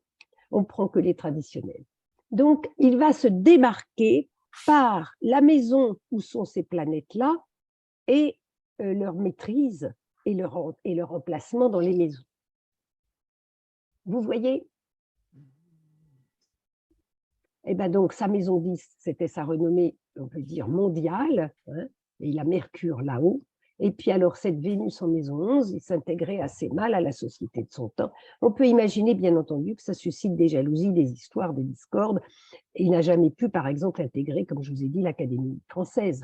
On ne prend que les traditionnels. Donc, il va se démarquer par la maison où sont ces planètes-là et leur maîtrise et leur emplacement dans les maisons. Vous voyez? Et bien donc, sa maison 10, c'était sa renommée, on peut dire, mondiale, hein, et il a Mercure là-haut. Et puis alors, cette Vénus en maison 11, il s'intégrait assez mal à la société de son temps. On peut imaginer, bien entendu, que ça suscite des jalousies, des histoires, des discordes. Et il n'a jamais pu, par exemple, intégrer, comme je vous ai dit, l'Académie française.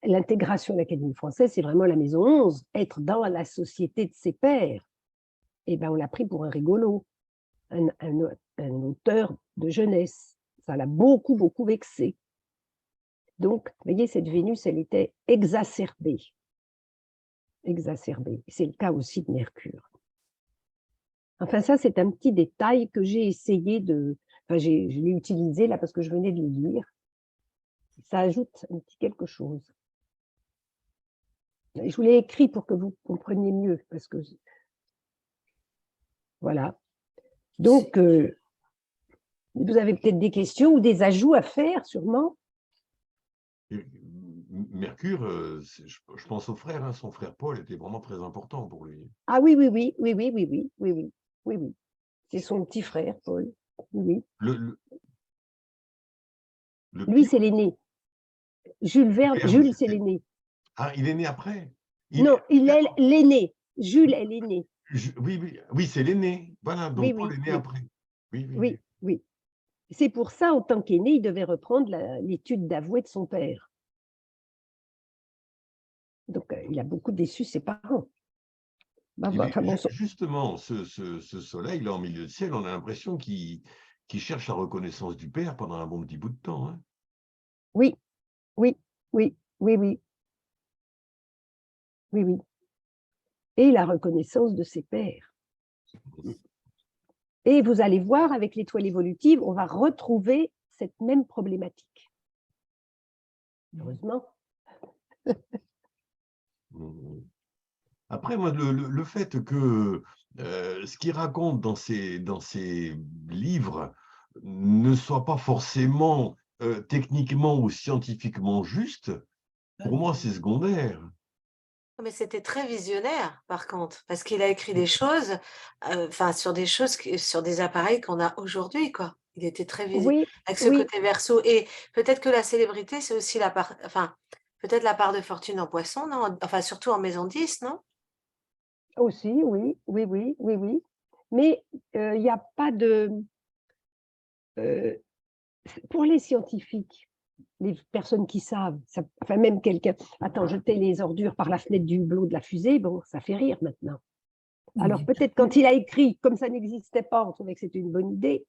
L'intégration de l'Académie française, c'est vraiment la maison 11, être dans la société de ses pairs. Et bien, on l'a pris pour un rigolo, un auteur de jeunesse. Ça l'a beaucoup, beaucoup vexé. Donc, vous voyez, cette Vénus, elle était exacerbée. Exacerbée. C'est le cas aussi de Mercure. Enfin, ça, c'est un petit détail que j'ai essayé de... Enfin, je l'ai utilisé là parce que je venais de le lire. Ça ajoute un petit quelque chose. Je vous l'ai écrit pour que vous compreniez mieux, parce que... Voilà. Donc, vous avez peut-être des questions ou des ajouts à faire, sûrement. Mercure, je pense au frère, hein, son frère Paul était vraiment très important pour lui. Ah oui, oui, oui, oui, oui, oui, oui, oui, oui, oui, oui. C'est son petit frère, Paul. Oui. Lui, c'est l'aîné. Jules Verne, Jules, c'est l'aîné. Ah, il est né après? Non, il est l'aîné. Jules est l'aîné. Oui, oui, oui, c'est l'aîné. Voilà, donc Oui, Paul oui, est né oui. après. Oui, oui, Oui, oui. C'est pour ça, en tant qu'aîné, il devait reprendre l'étude d'avoué de son père. Donc, il a beaucoup déçu ses parents. Enfin, bon, Justement, ce soleil là en milieu de ciel, on a l'impression qu'il cherche la reconnaissance du père pendant un bon petit bout de temps. Hein. oui, oui, oui, oui, oui, oui, oui. Et la reconnaissance de ses pairs. Et vous allez voir, avec l'étoile évolutive, on va retrouver cette même problématique. Heureusement. Après, moi, le fait que ce qu'il raconte dans ses livres ne soit pas forcément techniquement ou scientifiquement juste, pour moi, c'est secondaire. Mais c'était très visionnaire, par contre, parce qu'il a écrit des choses, enfin, sur des choses, sur des appareils qu'on a aujourd'hui, quoi. Il était très visionnaire, Oui, avec ce oui, côté verso. Et peut-être que la célébrité, c'est aussi la part, enfin, peut-être la part de fortune en poisson, non? Enfin, surtout en maison 10, non? aussi, oui, oui, oui, oui, oui. Mais il n'y a pas de... pour les scientifiques, les personnes qui savent, enfin même quelqu'un, attends, jeter les ordures par la fenêtre du hublot de la fusée, bon, ça fait rire maintenant. Alors peut-être quand il a écrit, comme ça n'existait pas, on trouvait que c'était une bonne idée,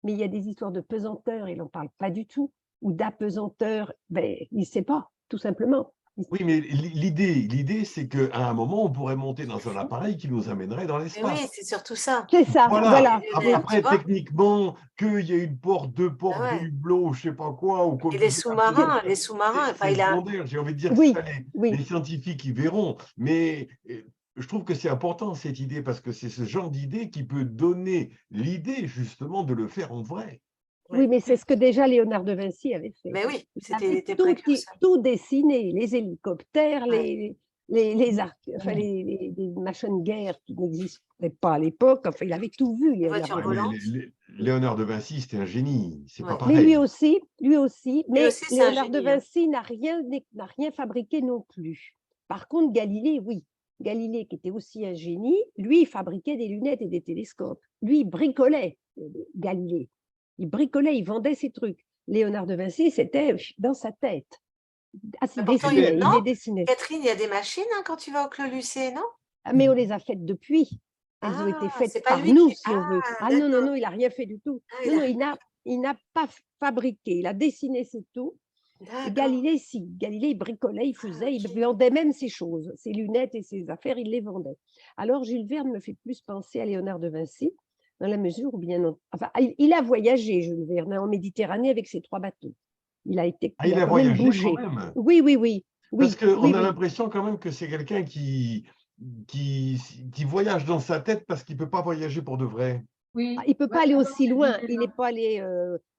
mais il y a des histoires de pesanteur, il n'en parle pas du tout, ou d'apesanteur, ben, il ne sait pas, tout simplement. Oui, mais l'idée, c'est qu'à un moment, on pourrait monter dans un appareil qui nous amènerait dans Mais l'espace. oui, c'est surtout ça. C'est ça, Voilà. voilà. Après, techniquement, qu'il y ait une porte, deux Ah portes, deux ouais. hublots, je ne sais pas quoi, ou Et les sous-marins, enfin, c'est il a... secondaire. J'ai envie de dire que Oui, ça, les oui, scientifiques y verront. Mais je trouve que c'est important, cette idée, parce que c'est ce genre d'idée qui peut donner l'idée, justement, de le faire en vrai. oui, Ouais. mais c'est ce que déjà Léonard de Vinci avait fait. Mais oui, Il il avait était précurseur. tout dessiné, les hélicoptères, Ouais. enfin, les machins de guerre qui n'existaient pas à l'époque. Enfin, il avait tout vu, Les Léonard de voitures Ouais, mais Vinci. volantes. Léonard de Vinci, c'était un génie. C'est pas Ouais. Mais lui pareil. aussi, Lui mais aussi, c'est un Léonard de génie, hein. Vinci n'a rien fabriqué non plus. Par contre, Galilée, oui. Galilée, qui était aussi un génie, lui, il fabriquait des lunettes et des télescopes. Lui, il bricolait, Galilée. Il bricolait, il vendait ses trucs. Léonard de Vinci, c'était dans sa tête. Ah, Mais il pourtant, dessinait, il non, les dessinait. Catherine, il y a des machines, hein, quand tu vas au Clos Lucé, non? Ah, mais on les a faites depuis. Elles ont été Ah, c'est faites pas par lui nous, qui... si on veut. Ah, Ah non, non, d'accord. non, il n'a rien fait du tout. Ah, Non, non, il n'a pas fabriqué. Il a dessiné, c'est tout. Et D'accord. Galilée, si. Galilée, il bricolait, il faisait, il Ok. vendait même ses choses, ses lunettes et ses affaires, il les vendait. Alors, Jules Verne me fait plus penser à Léonard de Vinci, dans la mesure où, enfin, il a voyagé, Jules Verne, en Méditerranée avec ses 3 bateaux. Il Ah, il a a quand même voyagé quand bougé. même. Oui, oui, oui. Parce Oui, qu'on oui, a oui. l'impression quand même que c'est quelqu'un qui voyage dans sa tête parce qu'il ne peut pas voyager pour de vrai. Ah, il ne peut pas aller aussi loin. Il n'est pas allé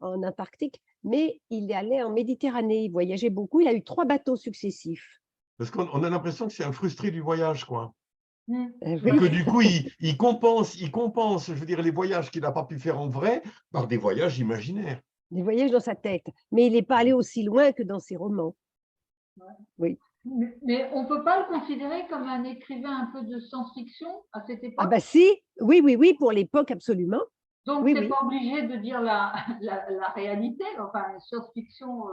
en Antarctique, mais il est allé en Méditerranée. Il voyageait beaucoup. Il a eu 3 bateaux successifs. Parce qu'on a l'impression que c'est un frustré du voyage, quoi. Et Oui, que du coup, il compense, je veux dire, les voyages qu'il n'a pas pu faire en vrai par des voyages imaginaires. des voyages dans sa tête. Mais il n'est pas allé aussi loin que dans ses romans. Oui. Mais on ne peut pas le considérer comme un écrivain un peu de science-fiction à cette époque. Ah bah si, oui, oui, oui, pour l'époque, absolument. Donc, oui, tu n'es oui. pas obligé de dire la réalité, enfin, science-fiction.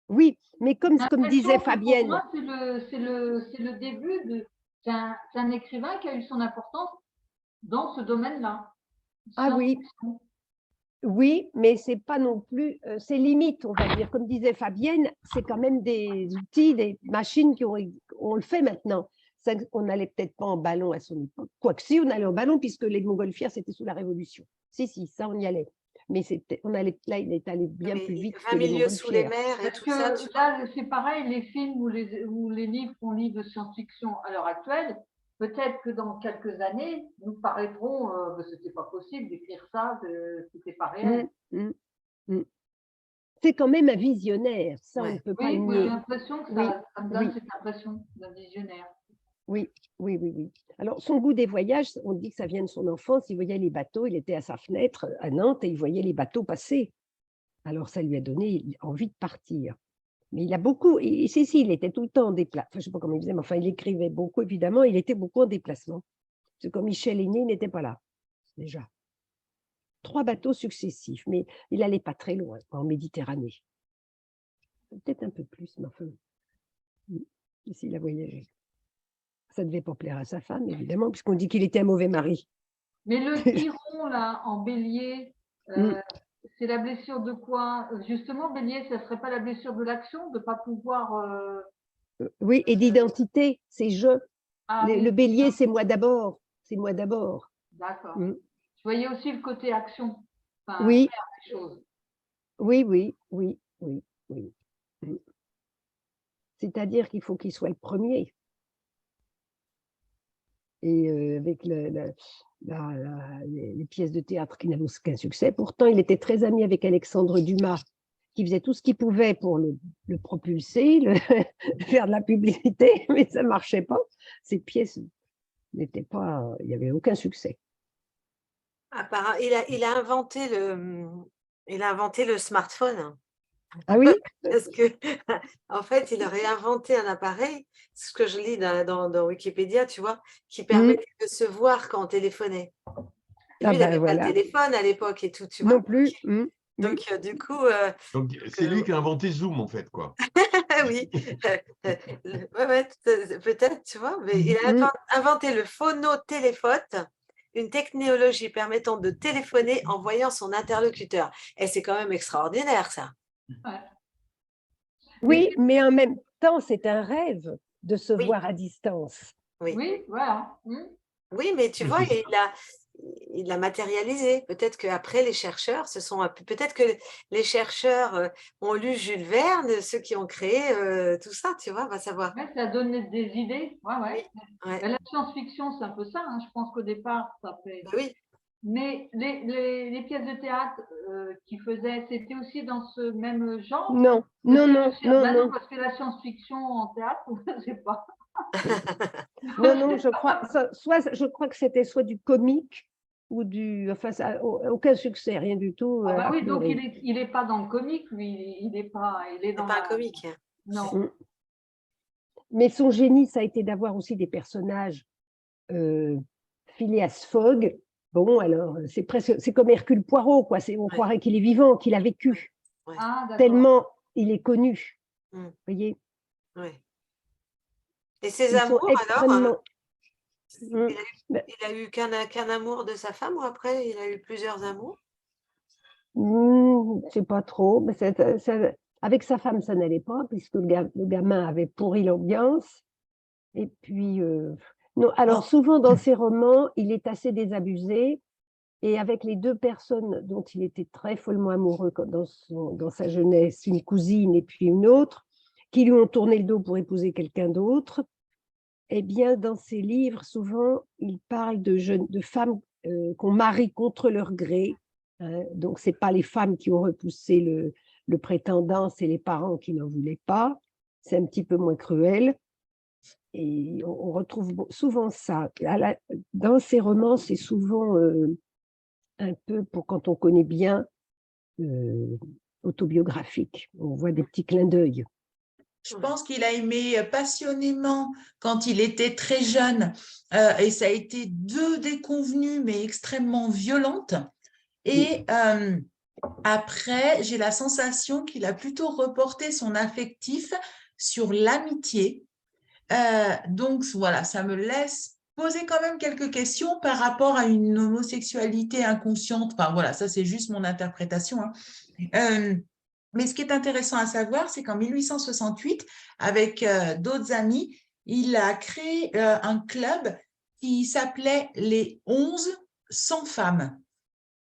Oui, mais comme disait Pour Fabienne. moi, c'est le début. C'est un écrivain qui a eu son importance dans ce domaine-là. Ah oui. Oui, mais c'est pas non plus, c'est limite, on va dire. Comme disait Fabienne, c'est quand même des outils, des machines on le fait maintenant. On n'allait peut-être pas en ballon à son époque. Quoique si, on allait en ballon puisque les montgolfières, c'était sous la Révolution. Si, ça, on y allait. Mais là, il est allé bien plus vite que 20 les milieux sous les montgolfières. mers et tout ça. Là, c'est pareil, les films ou les livres qu'on lit de science-fiction à l'heure actuelle, peut-être que dans quelques années, nous paraîtrons que c'était pas possible d'écrire ça, que c'était pas réel. C'est quand même un visionnaire, ça on ne peut pas Oui, nier. j'ai l'impression que ça me donne cette impression d'un visionnaire. Oui, oui, oui, oui. Alors, son goût des voyages, on dit que ça vient de son enfance. Il voyait les bateaux, il était à sa fenêtre à Nantes et il voyait les bateaux passer. Alors, ça lui a donné envie de partir. Mais il a beaucoup, si, il était tout le temps en déplacement. Enfin, je ne sais pas comment il faisait, mais enfin, il écrivait beaucoup, évidemment. Il était beaucoup en déplacement. Parce que comme Michel Aîné, il n'était pas là, déjà. 3 bateaux successifs, mais il n'allait pas très loin, en Méditerranée. Peut-être un peu plus, mais enfin, s'il a voyagé. Ça ne devait pas plaire à sa femme, évidemment, puisqu'on dit qu'il était un mauvais mari. Mais le Chiron, là, en bélier, c'est la blessure de quoi? Justement, bélier, ça ne serait pas la blessure de l'action, de ne pas pouvoir… Oui, et d'identité, c'est je. Ah, Le oui, bélier, c'est moi d'abord. C'est moi d'abord. d'accord. Mm. Je voyais aussi le côté action, enfin, Oui, faire des choses. oui. Mm. C'est-à-dire qu'il faut qu'il soit le premier. Et avec les pièces de théâtre qui n'avaient aucun succès. Pourtant, il était très ami avec Alexandre Dumas, qui faisait tout ce qu'il pouvait pour le propulser, faire de la publicité, mais ça ne marchait pas. Ces pièces n'étaient pas… Il n'y avait aucun succès. Il a inventé le smartphone. Ah oui? Parce que, en fait, il a réinventé un appareil, ce que je lis dans Wikipédia, tu vois, qui permettait de se voir quand on téléphonait. Et Ah lui, il ben n'avait pas de voilà. téléphone à l'époque et tout, tu vois. Non plus. Oui. Donc, du coup… Donc, c'est lui qui a inventé Zoom, en fait, quoi. oui, ouais, peut-être, tu vois, mais il a inventé le phonotéléphone, une technologie permettant de téléphoner en voyant son interlocuteur. Et c'est quand même extraordinaire, ça. Ouais. Oui, mais en même temps, c'est un rêve de se Oui. voir à distance. Oui, voilà. Oui, mais tu Oui, vois, c'est il l'a matérialisé. Peut-être qu'après, les chercheurs peut-être que les chercheurs ont lu Jules Verne, ceux qui ont créé tout ça, tu vois, on va savoir. Ouais, ça donne des idées. Ouais. Ouais. Et la science-fiction, c'est un peu ça. Hein. Je pense qu'au départ, ça fait… Ben oui. Mais les pièces de théâtre qu'il faisait, c'était aussi dans ce même genre? Non. Parce que la science-fiction en théâtre, je ne sais pas. Non, je crois que c'était soit du comique ou enfin, aucun succès, rien du tout. Ah bah a oui, donc priori. il est pas dans le comique, lui, il est C'est dans pas un la… comique. Non. Mais son génie, ça a été d'avoir aussi des personnages. Phileas Fogg, bon, alors, c'est comme Hercule Poirot, quoi. On croirait qu'il est vivant, qu'il a vécu. Ouais. Ah, d'accord. Tellement il est connu. Mm. Vous voyez? Ouais. Et ses Ils sont amours, extrêmement. alors, il a eu qu'un amour de sa femme ou après il a eu plusieurs amours? Je ne sais pas trop, mais avec sa femme, ça n'allait pas, puisque le gamin avait pourri l'ambiance. Et puis, non. Alors, souvent dans ses romans, il est assez désabusé. Et avec les 2 personnes dont il était très follement amoureux dans sa jeunesse, une cousine et puis une autre, qui lui ont tourné le dos pour épouser quelqu'un d'autre, eh bien, dans ses livres, souvent, il parle de femmes qu'on marie contre leur gré. Hein. Donc, ce n'est pas les femmes qui ont repoussé le prétendant, c'est les parents qui n'en voulaient pas. C'est un petit peu moins cruel. Et on retrouve souvent ça. Dans ses romans, c'est souvent un peu, pour quand on connaît bien, autobiographique. On voit des petits clins d'œil. Je pense qu'il a aimé passionnément quand il était très jeune et ça a été 2 déconvenues mais extrêmement violentes. Et après, j'ai la sensation qu'il a plutôt reporté son affectif sur l'amitié. Donc voilà, ça me laisse poser quand même quelques questions par rapport à une homosexualité inconsciente. Enfin voilà, ça c'est juste mon interprétation. Hein. Mais ce qui est intéressant à savoir, c'est qu'en 1868, avec d'autres amis, il a créé un club qui s'appelait les 11 sans femmes.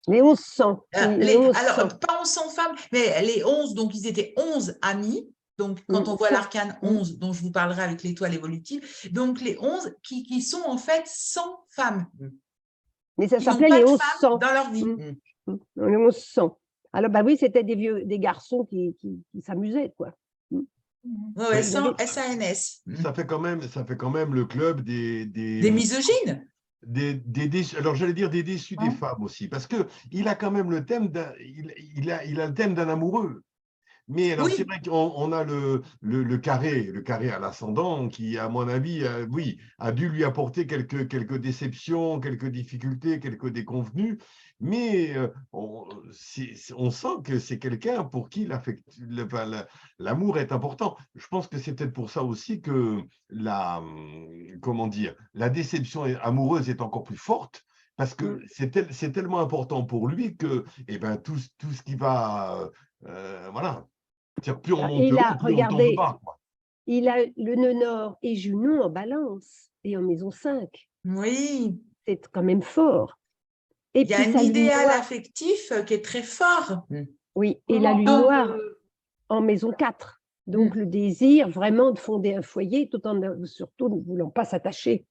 Les 11 sans. Alors, pas 11 sans femmes, mais les 11, donc ils étaient 11 amis. Donc, quand on voit l'arcane 11, dont je vous parlerai avec l'étoile évolutive, donc les 11 qui sont en fait 100 femmes. Mais ça Qui n'ont s'appelait pas les de 11 femmes sans. dans leur vie. Les 11 sans. Alors, bah oui, c'était des garçons qui s'amusaient, quoi. Ouais, sans SANS. Ça fait quand même le club des misogynes. Alors, j'allais dire des déçus des femmes aussi, parce qu'il a quand même le thème il a le thème d'un amoureux. Mais alors, Oui. c'est vrai qu'on a le carré à l'ascendant qui, à mon avis, oui, a dû lui apporter quelques déceptions, quelques difficultés, quelques déconvenues. Mais on sent que c'est quelqu'un pour qui l'amour est important. Je pense que c'est peut-être pour ça aussi que comment dire, la déception amoureuse est encore plus forte. Parce que c'est tellement important pour lui que eh ben, tout ce qui va voilà. C'est-à-dire, plus on monte Et haut, là, plus on tombe regardez, bas, quoi. il a le nœud nord et Junon en balance et en maison 5. Oui. C'est quand même fort. Et Il y a puis un sa lune idéal noire, affectif qui est très fort. oui, et la Comment lune donc, noire en maison 4. Donc le désir vraiment de fonder un foyer tout en surtout ne voulant pas s'attacher.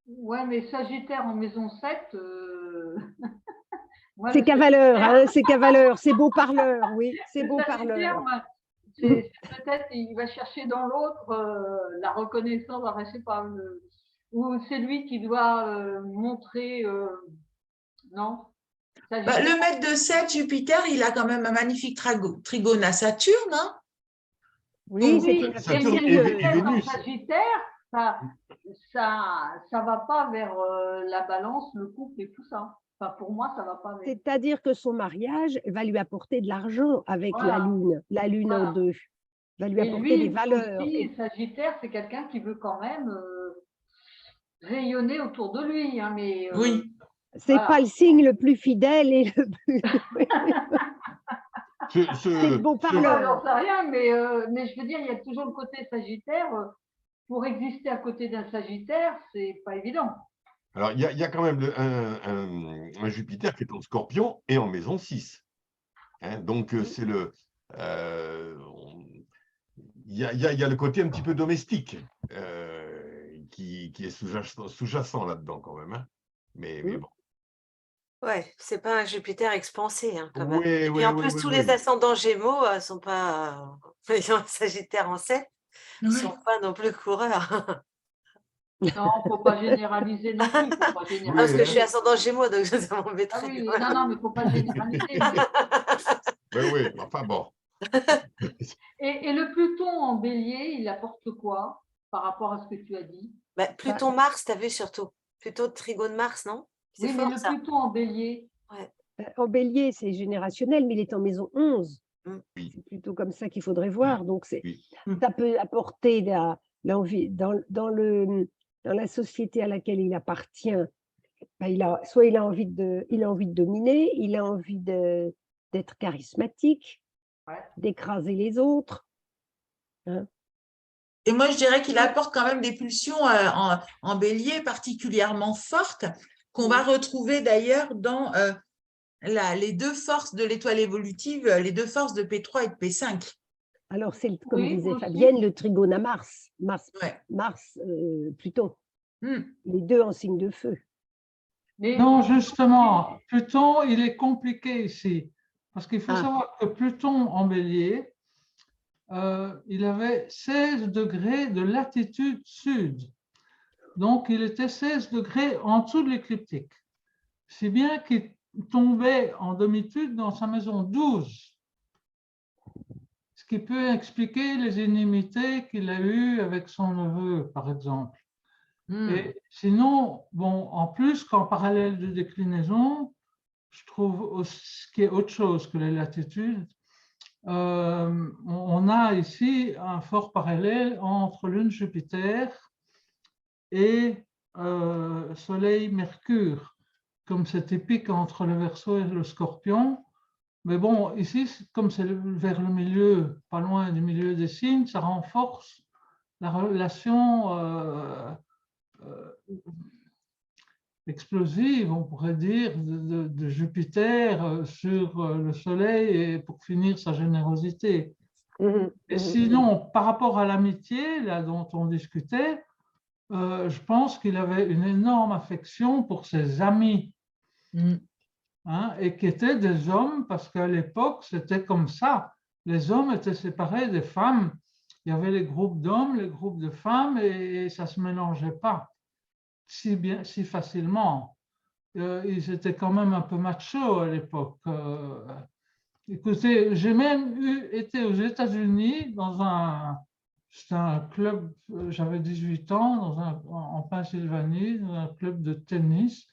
ouais, mais Sagittaire en maison 7, moi, C'est le cavaleur, Sagittaire- hein, c'est cavaleur, c'est beau parleur, oui, c'est le beau Sagittaire, parleur. moi, c'est peut-être il va chercher dans l'autre la reconnaissance, enfin, je sais pas, ou c'est lui qui doit montrer, non? Bah, Sagittaire, le maître de 7, Jupiter, il a quand même un magnifique trigone à Saturne. Hein. Oui, c'est oui, une Saturne fine, et Saturne en Vénus. Sagittaire, ça va pas vers la balance, le couple et tout ça. Enfin, pour moi, ça va pas vers. c'est-à-dire que son mariage va lui apporter de l'argent avec Voilà. la lune en Voilà. 2, va lui Et apporter lui, des valeurs. aussi, Sagittaire, c'est quelqu'un qui veut quand même rayonner autour de lui. Hein, mais, Oui. C'est voilà. pas le signe le plus fidèle et le plus. C'est le beau J'en parleur. sais rien, mais je veux dire, il y a toujours le côté Sagittaire. Pour exister à côté d'un Sagittaire, c'est pas évident. Alors, il y a quand même un Jupiter qui est en Scorpion et en maison 6. Hein, donc, c'est le. Il y a le côté un petit peu domestique qui est sous-jacent là-dedans, quand même. Hein. Mais bon. Ouais, c'est pas un Jupiter expansé, hein, quand même. Oui, Et puis oui, en oui, plus, oui, tous oui. les ascendants Gémeaux sont pas ayant un Sagittaire en 7, Oui. sont pas non plus coureurs. Non, faut pas généraliser non plus. Faut pas généraliser. Parce que je suis hein. ascendant Gémeaux, donc ça Ah m'embêterait. oui, non, mais faut pas généraliser. Ben oui, enfin bon. Et le Pluton en Bélier, il apporte quoi par rapport à ce que tu as dit? Bah, Pluton-Mars, tu as vu surtout. Plutôt trigone Mars, non? C'est Oui, mais fort, le ça. Pluton en Bélier, En bélier, c'est générationnel, mais il est en maison 11. Oui. C'est plutôt comme ça qu'il faudrait voir. Donc, Oui. ça peut apporter l'envie dans la société à laquelle il appartient. Ben, soit il a envie de dominer, il a envie d'être charismatique, ouais. d'écraser les autres. Hein. Et moi, je dirais qu'il apporte quand même des pulsions en bélier particulièrement fortes qu'on va retrouver d'ailleurs dans les deux forces de l'étoile évolutive, les deux forces de P3 et de P5. Alors, c'est, comme Oui, disait aussi. Fabienne, le trigone à Mars. Ouais. Pluton. Hmm. Les deux en signe de feu. Mais Non, justement, Pluton, il est compliqué ici. Parce qu'il faut savoir que Pluton en bélier, il avait 16 degrés de latitude sud. Donc, il était 16 degrés en dessous de l'écliptique. Si bien qu'il tombait en domitude dans sa maison 12. Ce qui peut expliquer les inimitiés qu'il a eues avec son neveu, par exemple. Et sinon, bon, en plus qu'en parallèle de déclinaison, je trouve ce qui est autre chose que les latitudes, on a ici un fort parallèle entre Lune Jupiter et Soleil-Mercure, comme c'est typique entre le Verseau et le Scorpion. Mais bon, ici, comme c'est vers le milieu, pas loin du milieu des signes, ça renforce la relation explosive, on pourrait dire, de Jupiter sur le Soleil et pour finir sa générosité. Et sinon, par rapport à l'amitié, là dont on discutait, je pense qu'il avait une énorme affection pour ses amis, hein, et qui étaient des hommes, parce qu'à l'époque, c'était comme ça. Les hommes étaient séparés des femmes. Il y avait les groupes d'hommes, les groupes de femmes, et ça ne se mélangeait pas si facilement. Ils étaient quand même un peu machos à l'époque. Écoutez, j'ai même été aux États-Unis c'était un club, j'avais 18 ans, en Pennsylvanie, dans un club de tennis,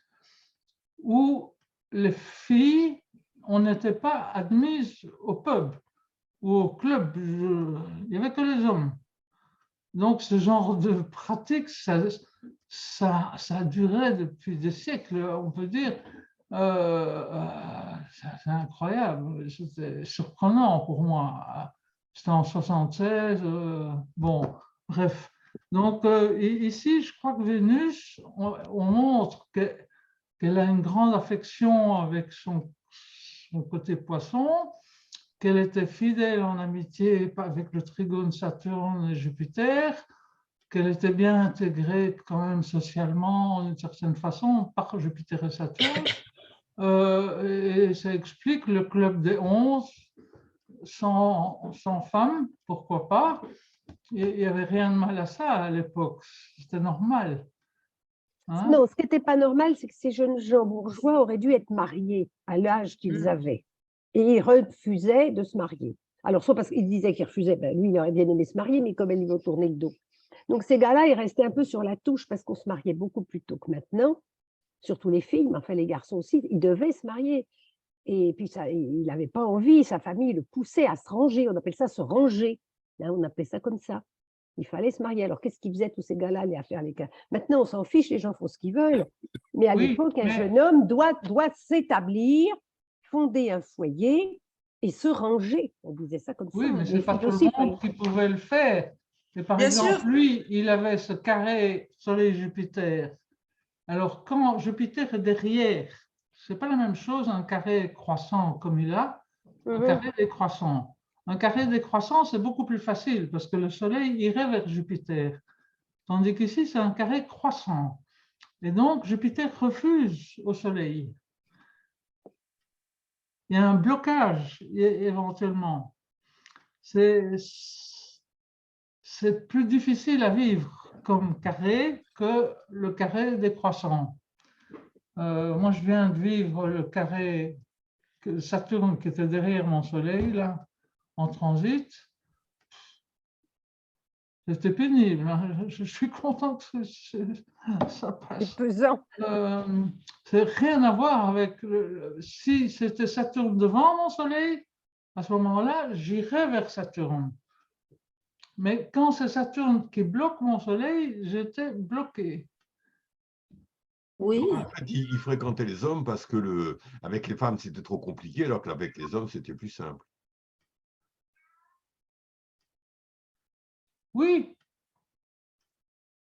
où les filles, on n'était pas admises au pub ou au club, il n'y avait que les hommes. Donc, ce genre de pratique, ça durait depuis des siècles, on peut dire. C'est incroyable, c'était surprenant pour moi. C'était en 76, bon, bref. Donc, ici, je crois que Vénus, on montre qu'elle a une grande affection avec son côté poisson, qu'elle était fidèle en amitié avec le trigone Saturne et Jupiter, qu'elle était bien intégrée quand même socialement d'une certaine façon par Jupiter et Saturne. Et ça explique le club des 11 sans femmes, pourquoi pas. Il n'y avait rien de mal à ça à l'époque, c'était normal. Hein? Non, ce qui n'était pas normal, c'est que ces jeunes gens bourgeois auraient dû être mariés à l'âge qu'ils avaient. Et ils refusaient de se marier. Alors, soit parce qu'ils disaient qu'ils refusaient, ben, lui, il aurait bien aimé se marier, mais comme elle lui a tourné le dos. Donc, ces gars-là, ils restaient un peu sur la touche parce qu'on se mariait beaucoup plus tôt que maintenant, surtout les filles, mais enfin les garçons aussi, ils devaient se marier. Et puis, ça, il n'avait pas envie, sa famille le poussait à se ranger. On appelle ça se ranger. Là, on appelait ça comme ça. Il fallait se marier. Alors, qu'est-ce qu'ils faisaient, tous ces gars-là, allaient faire les cas. Maintenant, on s'en fiche, les gens font ce qu'ils veulent. Mais à l'époque, un jeune homme doit s'établir, fonder un foyer et se ranger. On disait ça comme ça. Oui, mais ce n'est pas tout le monde qui pouvait le faire. Et par exemple, lui, il avait ce carré Soleil-Jupiter. Alors, quand Jupiter est derrière, ce n'est pas la même chose, un carré croissant comme il a, un carré décroissant. Un carré décroissant, c'est beaucoup plus facile parce que le Soleil irait vers Jupiter. Tandis qu'ici, c'est un carré croissant. Et donc, Jupiter refuse au Soleil. Il y a un blocage éventuellement. C'est plus difficile à vivre comme carré que le carré décroissant. Moi, je viens de vivre le carré Saturne qui était derrière mon Soleil, là, en transit. C'était pénible. Hein. Je suis content que ça passe. C'est pesant. C'est rien à voir avec si c'était Saturne devant mon Soleil, à ce moment-là, j'irais vers Saturne. Mais quand c'est Saturne qui bloque mon Soleil, j'étais bloqué. Oui. En fait, il fréquentait les hommes parce que avec les femmes, c'était trop compliqué, alors qu'avec les hommes, c'était plus simple. Oui.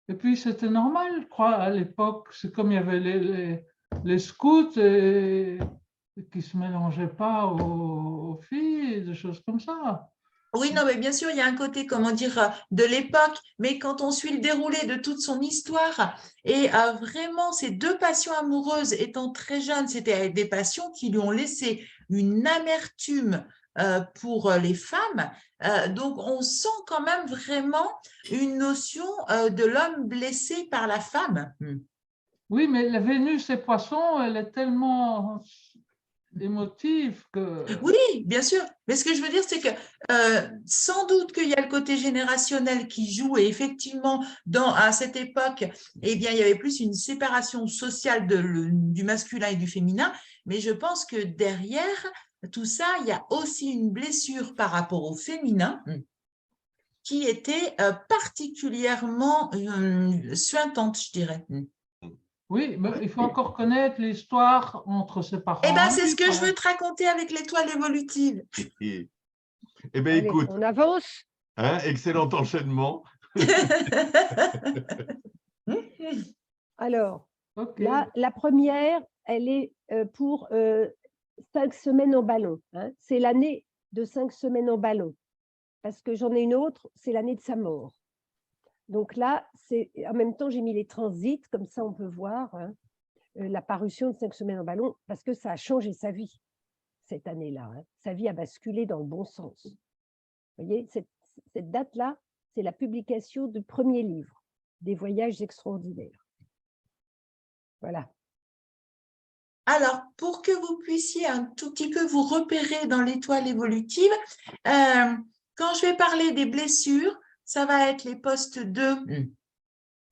Et puis, c'était normal, je crois, à l'époque. C'est comme il y avait les scouts qui ne se mélangeaient pas aux filles, des choses comme ça. Oui, non, mais bien sûr, il y a un côté, comment dire, de l'époque, mais quand on suit le déroulé de toute son histoire, et vraiment, ces deux passions amoureuses étant très jeunes, c'était des passions qui lui ont laissé une amertume pour les femmes. Donc, on sent quand même vraiment une notion de l'homme blessé par la femme. Oui, mais la Vénus et Poisson, elle est tellement émotive que… Oui, bien sûr. Mais ce que je veux dire, c'est que sans doute qu'il y a le côté générationnel qui joue et effectivement, à cette époque, eh bien, il y avait plus une séparation sociale du masculin et du féminin. Mais je pense que derrière tout ça, il y a aussi une blessure par rapport au féminin qui était particulièrement suintante, je dirais. Oui, mais il faut encore connaître l'histoire entre ses parents. Eh bien, c'est ce que je veux te raconter avec l'étoile évolutive. Eh bien, écoute, on avance. Hein, excellent enchaînement. Alors, la première, elle est pour 5 semaines en ballon. Hein. C'est l'année de 5 semaines en ballon. Parce que j'en ai une autre, c'est l'année de sa mort. Donc là, en même temps, j'ai mis les transits, comme ça on peut voir hein, la parution de 5 semaines en ballon, parce que ça a changé sa vie, cette année-là. Hein. Sa vie a basculé dans le bon sens. Vous voyez, cette date-là, c'est la publication du premier livre, Des voyages extraordinaires. Voilà. Alors, pour que vous puissiez un tout petit peu vous repérer dans l'étoile évolutive, quand je vais parler des blessures, ça va être les postes 2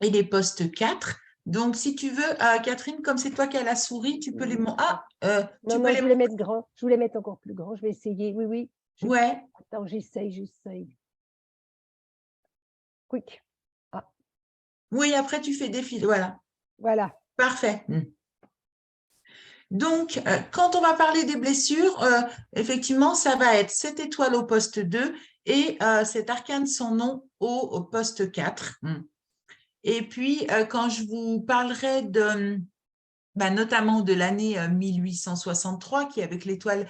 et les postes 4. Donc, si tu veux, Catherine, comme c'est toi qui as la souris, tu peux les montrer. Non, non, je voulais mettre grand. Je voulais mettre encore plus grand. Je vais essayer. Oui, oui. Ouais. Attends, j'essaye. Quick. Ah. Oui, après, tu fais défiler. Voilà. Voilà. Parfait. Donc, quand on va parler des blessures, effectivement, ça va être cette étoile au poste 2 et cet arcane sans nom au poste 4. Et puis, quand je vous parlerai notamment de l'année 1863, qui est avec l'étoile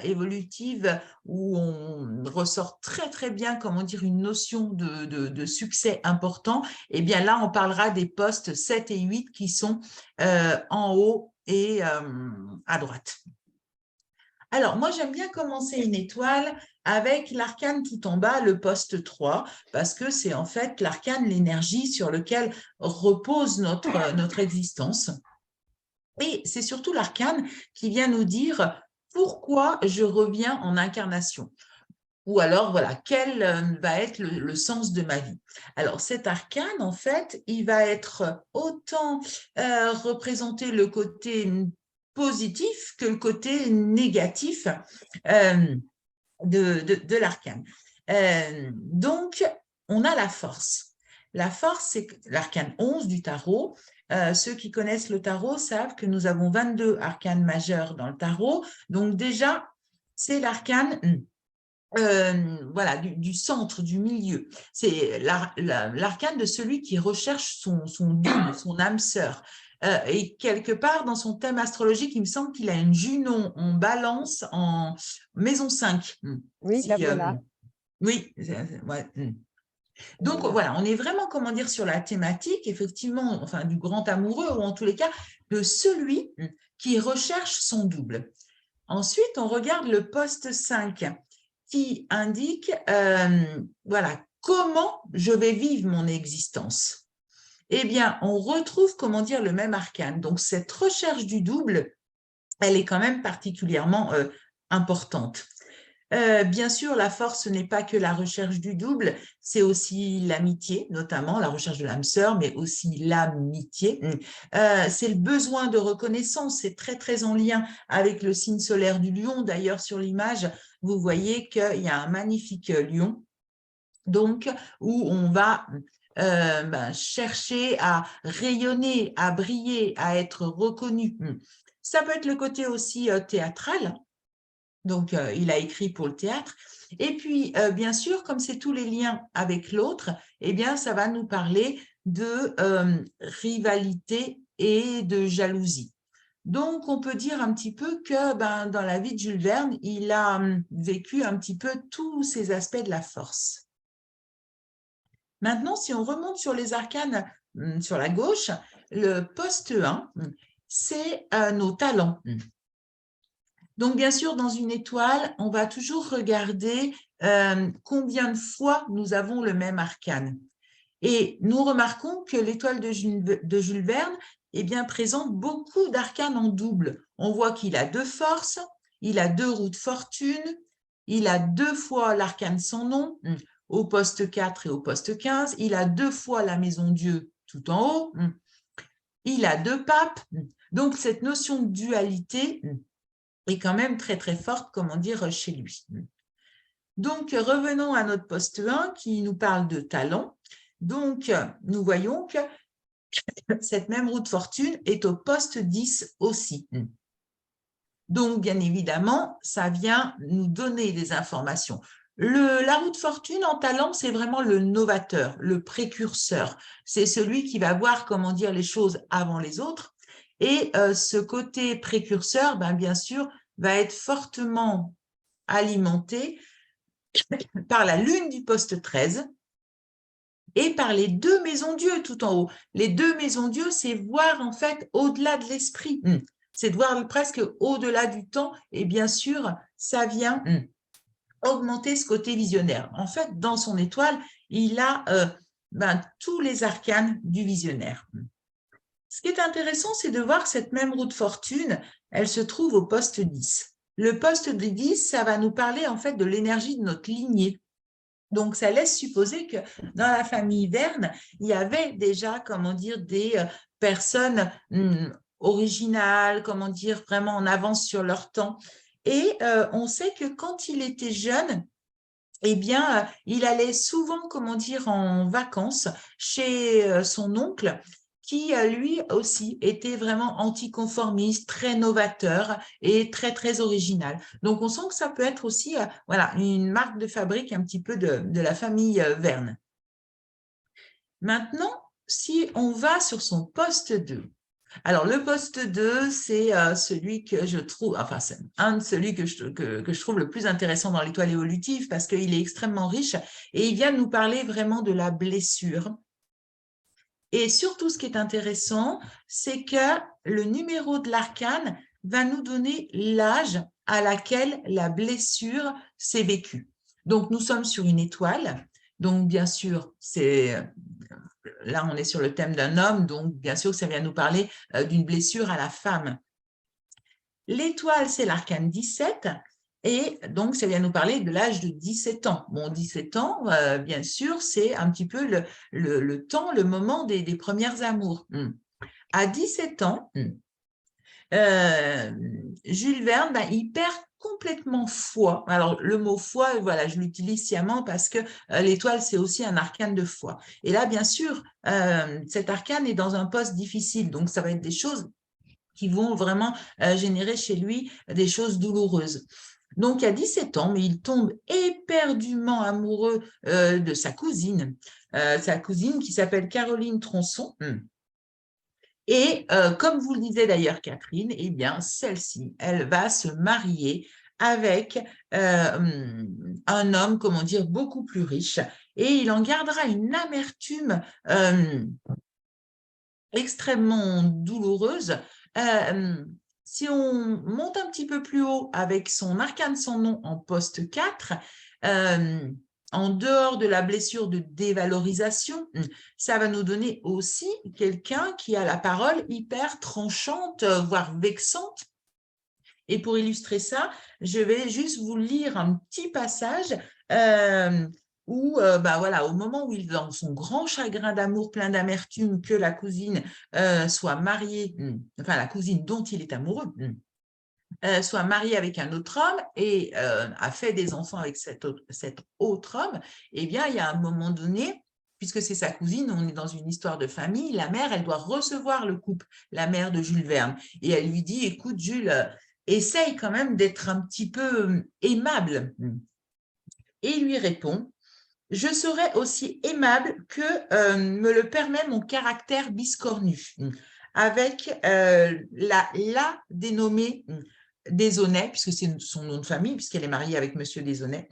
évolutive, où on ressort très, très bien, comment dire, une notion de succès important, et bien là, on parlera des postes 7 et 8 qui sont en haut et à droite. Alors, moi, j'aime bien commencer une étoile avec l'arcane tout en bas, le poste 3, parce que c'est en fait l'arcane, l'énergie sur lequel repose notre existence. Et c'est surtout l'arcane qui vient nous dire pourquoi je reviens en incarnation. Ou alors, voilà, quel va être le sens de ma vie. Alors, cet arcane, en fait, il va être autant représenter le côté positif que le côté négatif de l'arcane. Donc, on a la force. La force, c'est l'arcane 11 du tarot. Ceux qui connaissent le tarot savent que nous avons 22 arcanes majeurs dans le tarot. Donc déjà, c'est l'arcane voilà, du centre, du milieu. C'est l'arcane de celui qui recherche son double, son âme sœur. Et quelque part, dans son thème astrologique, il me semble qu'il a une Junon en balance en maison 5. Oui, voilà. Oui, ouais. Donc, voilà, on est vraiment, comment dire, sur la thématique, effectivement, enfin, du grand amoureux, ou en tous les cas, de celui qui recherche son double. Ensuite, on regarde le poste 5 qui indique, voilà, comment je vais vivre mon existence. Eh bien, on retrouve, comment dire, le même arcane. Donc, cette recherche du double, elle est quand même particulièrement importante. Bien sûr, la force, ce n'est pas que la recherche du double, c'est aussi l'amitié, notamment la recherche de l'âme sœur, mais aussi l'amitié. C'est le besoin de reconnaissance, c'est très, très en lien avec le signe solaire du lion. D'ailleurs, sur l'image, vous voyez qu'il y a un magnifique lion, donc, où on va chercher à rayonner, à briller, à être reconnu. Ça peut être le côté aussi théâtral. Donc, il a écrit pour le théâtre. Et puis, bien sûr, comme c'est tous les liens avec l'autre, eh bien, ça va nous parler de rivalité et de jalousie. Donc, on peut dire un petit peu que dans la vie de Jules Verne, il a vécu un petit peu tous ces aspects de la force. Maintenant, si on remonte sur les arcanes sur la gauche, le poste 1, c'est nos talents. Donc, bien sûr, dans une étoile, on va toujours regarder combien de fois nous avons le même arcane. Et nous remarquons que l'étoile de Jules Verne présente beaucoup d'arcanes en double. On voit qu'il a 2 forces, il a 2 roues de fortune, il a 2 fois l'arcane sans nom, au poste 4 et au poste 15, il a 2 fois la maison Dieu tout en haut, il a 2 papes. Donc, cette notion de dualité est quand même très, très forte, comment dire, chez lui. Donc, revenons à notre poste 1 qui nous parle de talent. Donc, nous voyons que cette même roue de fortune est au poste 10 aussi. Donc, bien évidemment, ça vient nous donner des informations. La roue de fortune en talent, c'est vraiment le novateur, le précurseur. C'est celui qui va voir, comment dire, les choses avant les autres. Et ce côté précurseur, bien sûr, va être fortement alimenté par la lune du poste 13 et par les 2 maisons Dieu tout en haut. Les 2 maisons Dieu, c'est voir en fait au-delà de l'esprit. C'est de voir presque au-delà du temps. Et bien sûr, ça vient augmenter ce côté visionnaire. En fait, dans son étoile, il a tous les arcanes du visionnaire. Ce qui est intéressant, c'est de voir que cette même roue de fortune, elle se trouve au poste 10. Le poste de 10, ça va nous parler en fait de l'énergie de notre lignée. Donc, ça laisse supposer que dans la famille Verne, il y avait déjà, comment dire, des personnes originales, comment dire, vraiment en avance sur leur temps. Et on sait que quand il était jeune, eh bien, il allait souvent, comment dire, en vacances chez son oncle, qui lui aussi était vraiment anticonformiste, très novateur et très, très original. Donc, on sent que ça peut être aussi voilà, une marque de fabrique un petit peu de la famille Verne. Maintenant, si on va sur son poste 2, alors, le poste 2, c'est celui que je trouve, enfin, c'est un de celui que je trouve le plus intéressant dans l'étoile évolutive parce qu'il est extrêmement riche et il vient nous parler vraiment de la blessure. Et surtout, ce qui est intéressant, c'est que le numéro de l'arcane va nous donner l'âge à laquelle la blessure s'est vécue. Donc, nous sommes sur une étoile. Donc, bien sûr, là, on est sur le thème d'un homme, donc bien sûr, ça vient nous parler d'une blessure à la femme. L'étoile, c'est l'arcane 17, et donc ça vient nous parler de l'âge de 17 ans. Bon, 17 ans, bien sûr, c'est un petit peu le temps, le moment des premières amours. À 17 ans, Jules Verne, il perd complètement foi. Alors, le mot foi, voilà, je l'utilise sciemment parce que l'étoile, c'est aussi un arcane de foi. Et là, bien sûr, cet arcane est dans un poste difficile, donc ça va être des choses qui vont vraiment générer chez lui des choses douloureuses. Donc, à 17 ans, mais il tombe éperdument amoureux de sa cousine qui s'appelle Caroline Tronçon. Et comme vous le disiez d'ailleurs, Catherine, eh bien, celle-ci, elle va se marier avec un homme, comment dire, beaucoup plus riche. Et il en gardera une amertume extrêmement douloureuse. Si on monte un petit peu plus haut avec son arcane sans nom en poste 4, en dehors de la blessure de dévalorisation, ça va nous donner aussi quelqu'un qui a la parole hyper tranchante, voire vexante. Et pour illustrer ça, je vais juste vous lire un petit passage où, voilà, au moment où il est dans son grand chagrin d'amour plein d'amertume que la cousine soit mariée, enfin la cousine dont il est amoureux, soit mariée avec un autre homme et a fait des enfants avec cet autre homme, eh bien, il y a un moment donné, puisque c'est sa cousine, on est dans une histoire de famille, la mère, elle doit recevoir le couple, la mère de Jules Verne. Et elle lui dit, écoute, Jules, essaye quand même d'être un petit peu aimable. Et il lui répond, je serai aussi aimable que me le permet mon caractère biscornu, avec la dénommée Desaunay, puisque c'est son nom de famille, puisqu'elle est mariée avec Monsieur Desaunay.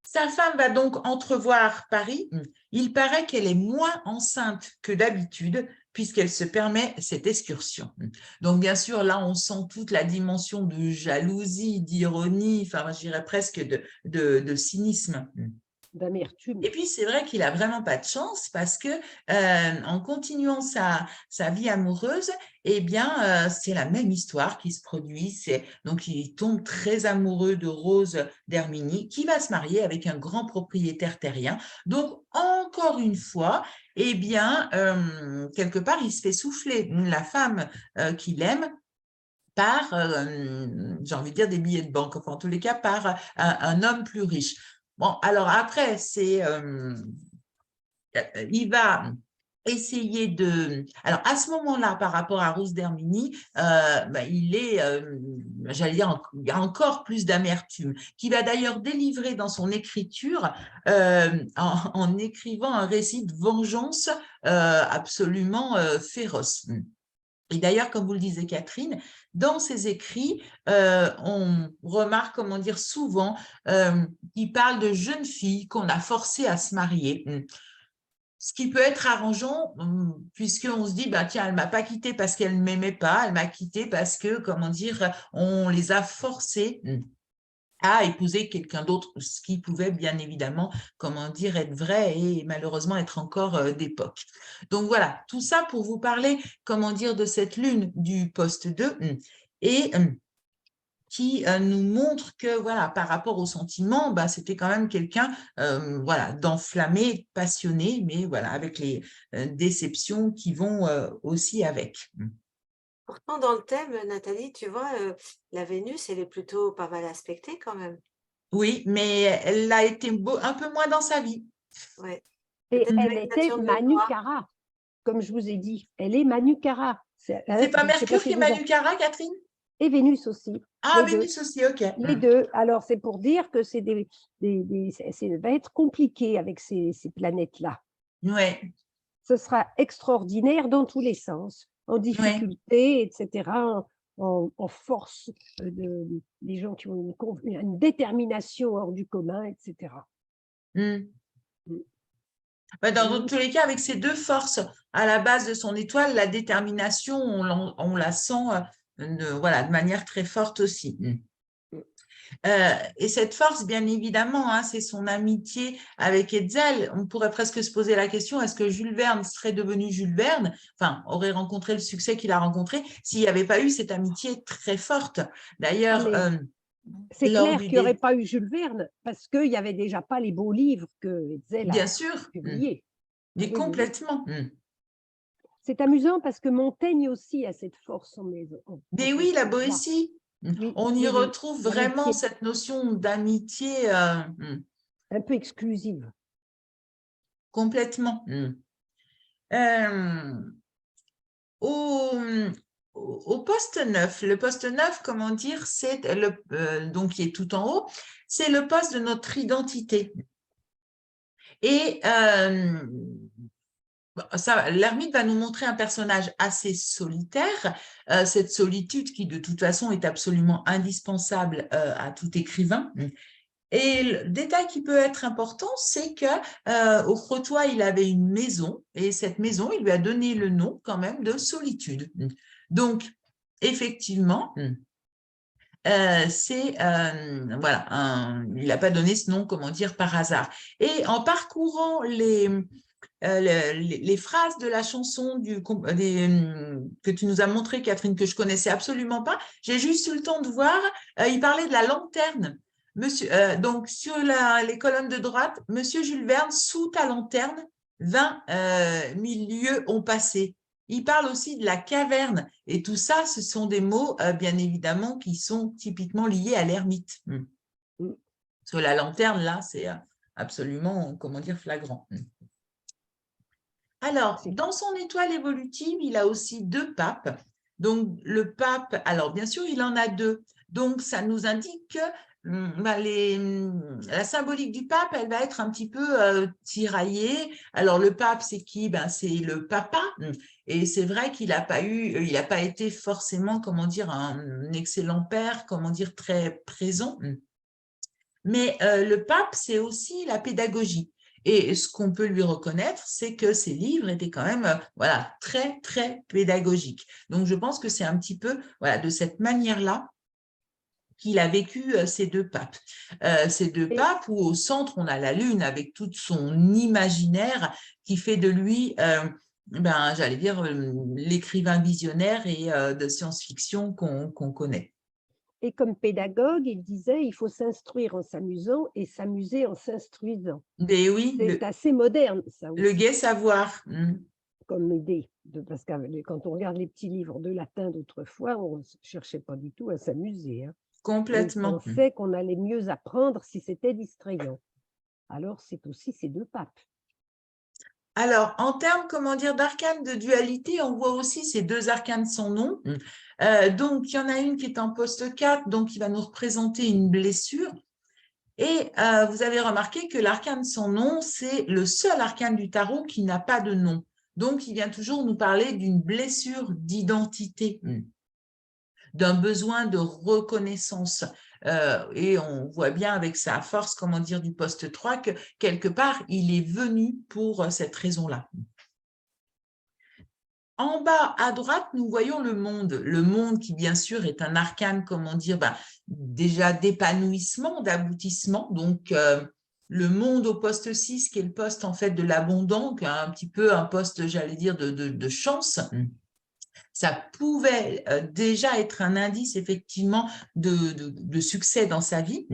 Sa femme va donc entrevoir Paris. Il paraît qu'elle est moins enceinte que d'habitude, puisqu'elle se permet cette excursion. Donc, bien sûr, là, on sent toute la dimension de jalousie, d'ironie, enfin, je dirais presque de cynisme. D'amertume. Et puis, c'est vrai qu'il n'a vraiment pas de chance parce que en continuant sa vie amoureuse, eh bien, c'est la même histoire qui se produit. Donc, il tombe très amoureux de Rose d'Herminie qui va se marier avec un grand propriétaire terrien. Donc, encore une fois, eh bien, quelque part, il se fait souffler la femme qu'il aime par, j'ai envie de dire, des billets de banque, enfin, en tous les cas, par un homme plus riche. Bon, alors après, il va essayer de… Alors, à ce moment-là, par rapport à Rose d'Herminie, il est, j'allais dire, il y a encore plus d'amertume, qui va d'ailleurs délivrer dans son écriture, en écrivant un récit de vengeance absolument féroce. Et d'ailleurs, comme vous le disait Catherine, dans ses écrits, on remarque, comment dire, souvent qu'il parle de jeunes filles qu'on a forcées à se marier. Ce qui peut être arrangeant, puisqu'on se dit, tiens, elle ne m'a pas quittée parce qu'elle ne m'aimait pas, elle m'a quittée parce que, comment dire, on les a forcées à épouser quelqu'un d'autre, ce qui pouvait bien évidemment, comment dire, être vrai et malheureusement être encore d'époque. Donc voilà, tout ça pour vous parler, comment dire, de cette lune du poste 2 et qui nous montre que voilà, par rapport aux sentiments, bah, c'était quand même quelqu'un voilà, d'enflammé, passionné, mais voilà, avec les déceptions qui vont aussi avec. Pourtant, dans le thème, Nathalie, tu vois, la Vénus, elle est plutôt pas mal aspectée quand même. Oui, mais elle a été un peu moins dans sa vie. Ouais. Et Peut-être elle avec était Saturne de Manu Bois. Kara, comme je vous ai dit. Elle est Manu Kara. C'est pas Mercure qui est Manu Kara, Catherine? Et Vénus aussi. Ah, les deux. Vénus aussi, ok. Les deux. Alors, c'est pour dire que ça va être compliqué avec ces planètes-là. Ouais. Ce sera extraordinaire dans tous les sens, en difficulté, etc., en force, des gens qui ont une détermination hors du commun, etc. Bah, dans tous les cas, avec ces deux forces à la base de son étoile, la détermination, on la sent voilà, de manière très forte aussi. Et cette force, bien évidemment, hein, c'est son amitié avec Hetzel. On pourrait presque se poser la question, est-ce que Jules Verne serait devenu Jules Verne, enfin, aurait rencontré le succès qu'il a rencontré s'il n'y avait pas eu cette amitié très forte. D'ailleurs, c'est clair qu'il n'y aurait pas eu Jules Verne parce qu'il n'y avait déjà pas les beaux livres que Hetzel a publiés. Mais complètement. C'est amusant parce que Montaigne aussi a cette force en maison. Mais oui, la Boétie. Oui, on y retrouve vraiment cette notion d'amitié. Un peu exclusive. Complètement. Au poste 9, le poste 9, comment dire, c'est donc qui est tout en haut, c'est le poste de notre identité. Et l'ermite va nous montrer un personnage assez solitaire, cette solitude qui de toute façon est absolument indispensable à tout écrivain. Et le détail qui peut être important, c'est qu'au Crotoy, il avait une maison et cette maison, il lui a donné le nom quand même de Solitude. Donc, effectivement, voilà, il n'a pas donné ce nom, comment dire, par hasard. Et en parcourant les phrases de la chanson que tu nous as montré, Catherine, que je connaissais absolument pas, j'ai juste eu le temps de voir, il parlait de la lanterne. Donc, sur les colonnes de droite, Monsieur Jules Verne, sous ta lanterne, 20 000 lieues ont passé. Il parle aussi de la caverne. Et tout ça, ce sont des mots, bien évidemment, qui sont typiquement liés à l'ermite. Parce que la lanterne, là, c'est absolument, comment dire, flagrant. Alors, dans son étoile évolutive, il a aussi 2 papes. Donc, le pape, alors bien sûr, il en a 2. Donc, ça nous indique que la symbolique du pape, elle va être un petit peu tiraillée. Alors, le pape, c'est qui? C'est le papa. Et c'est vrai qu'il n'a pas été forcément, comment dire, un excellent père, comment dire, très présent. Mais le pape, c'est aussi la pédagogie. Et ce qu'on peut lui reconnaître, c'est que ses livres étaient quand même voilà, très, très pédagogiques. Donc, je pense que c'est un petit peu voilà, de cette manière-là qu'il a vécu ces 2 papes. Ces 2 papes où au centre, on a la Lune avec tout son imaginaire qui fait de lui, j'allais dire, l'écrivain visionnaire et de science-fiction qu'on connaît. Et comme pédagogue, il disait il faut s'instruire en s'amusant et s'amuser en s'instruisant. Mais oui, c'est assez moderne, ça aussi. Le gai savoir. Comme idée, parce que quand on regarde les petits livres de latin d'autrefois, on ne cherchait pas du tout à s'amuser. Hein. Complètement. On sait qu'on allait mieux apprendre si c'était distrayant. Alors, c'est aussi ces 2 papes. Alors, en termes, comment dire, d'arcanes de dualité, on voit aussi ces 2 arcanes sans nom. Donc, il y en a une qui est en poste 4, donc qui va nous représenter une blessure. Et vous avez remarqué que l'arcane sans nom, c'est le seul arcane du tarot qui n'a pas de nom. Donc, il vient toujours nous parler d'une blessure d'identité, d'un besoin de reconnaissance. Et on voit bien avec sa force, comment dire, du poste 3, que quelque part, il est venu pour cette raison-là. En bas à droite, nous voyons le monde. Le monde qui, bien sûr, est un arcane, comment dire, déjà d'épanouissement, d'aboutissement. Donc, le monde au poste 6, qui est le poste en fait de l'abondant, qui est un petit peu un poste, j'allais dire, de chance. Ça pouvait déjà être un indice, effectivement, de succès dans sa vie.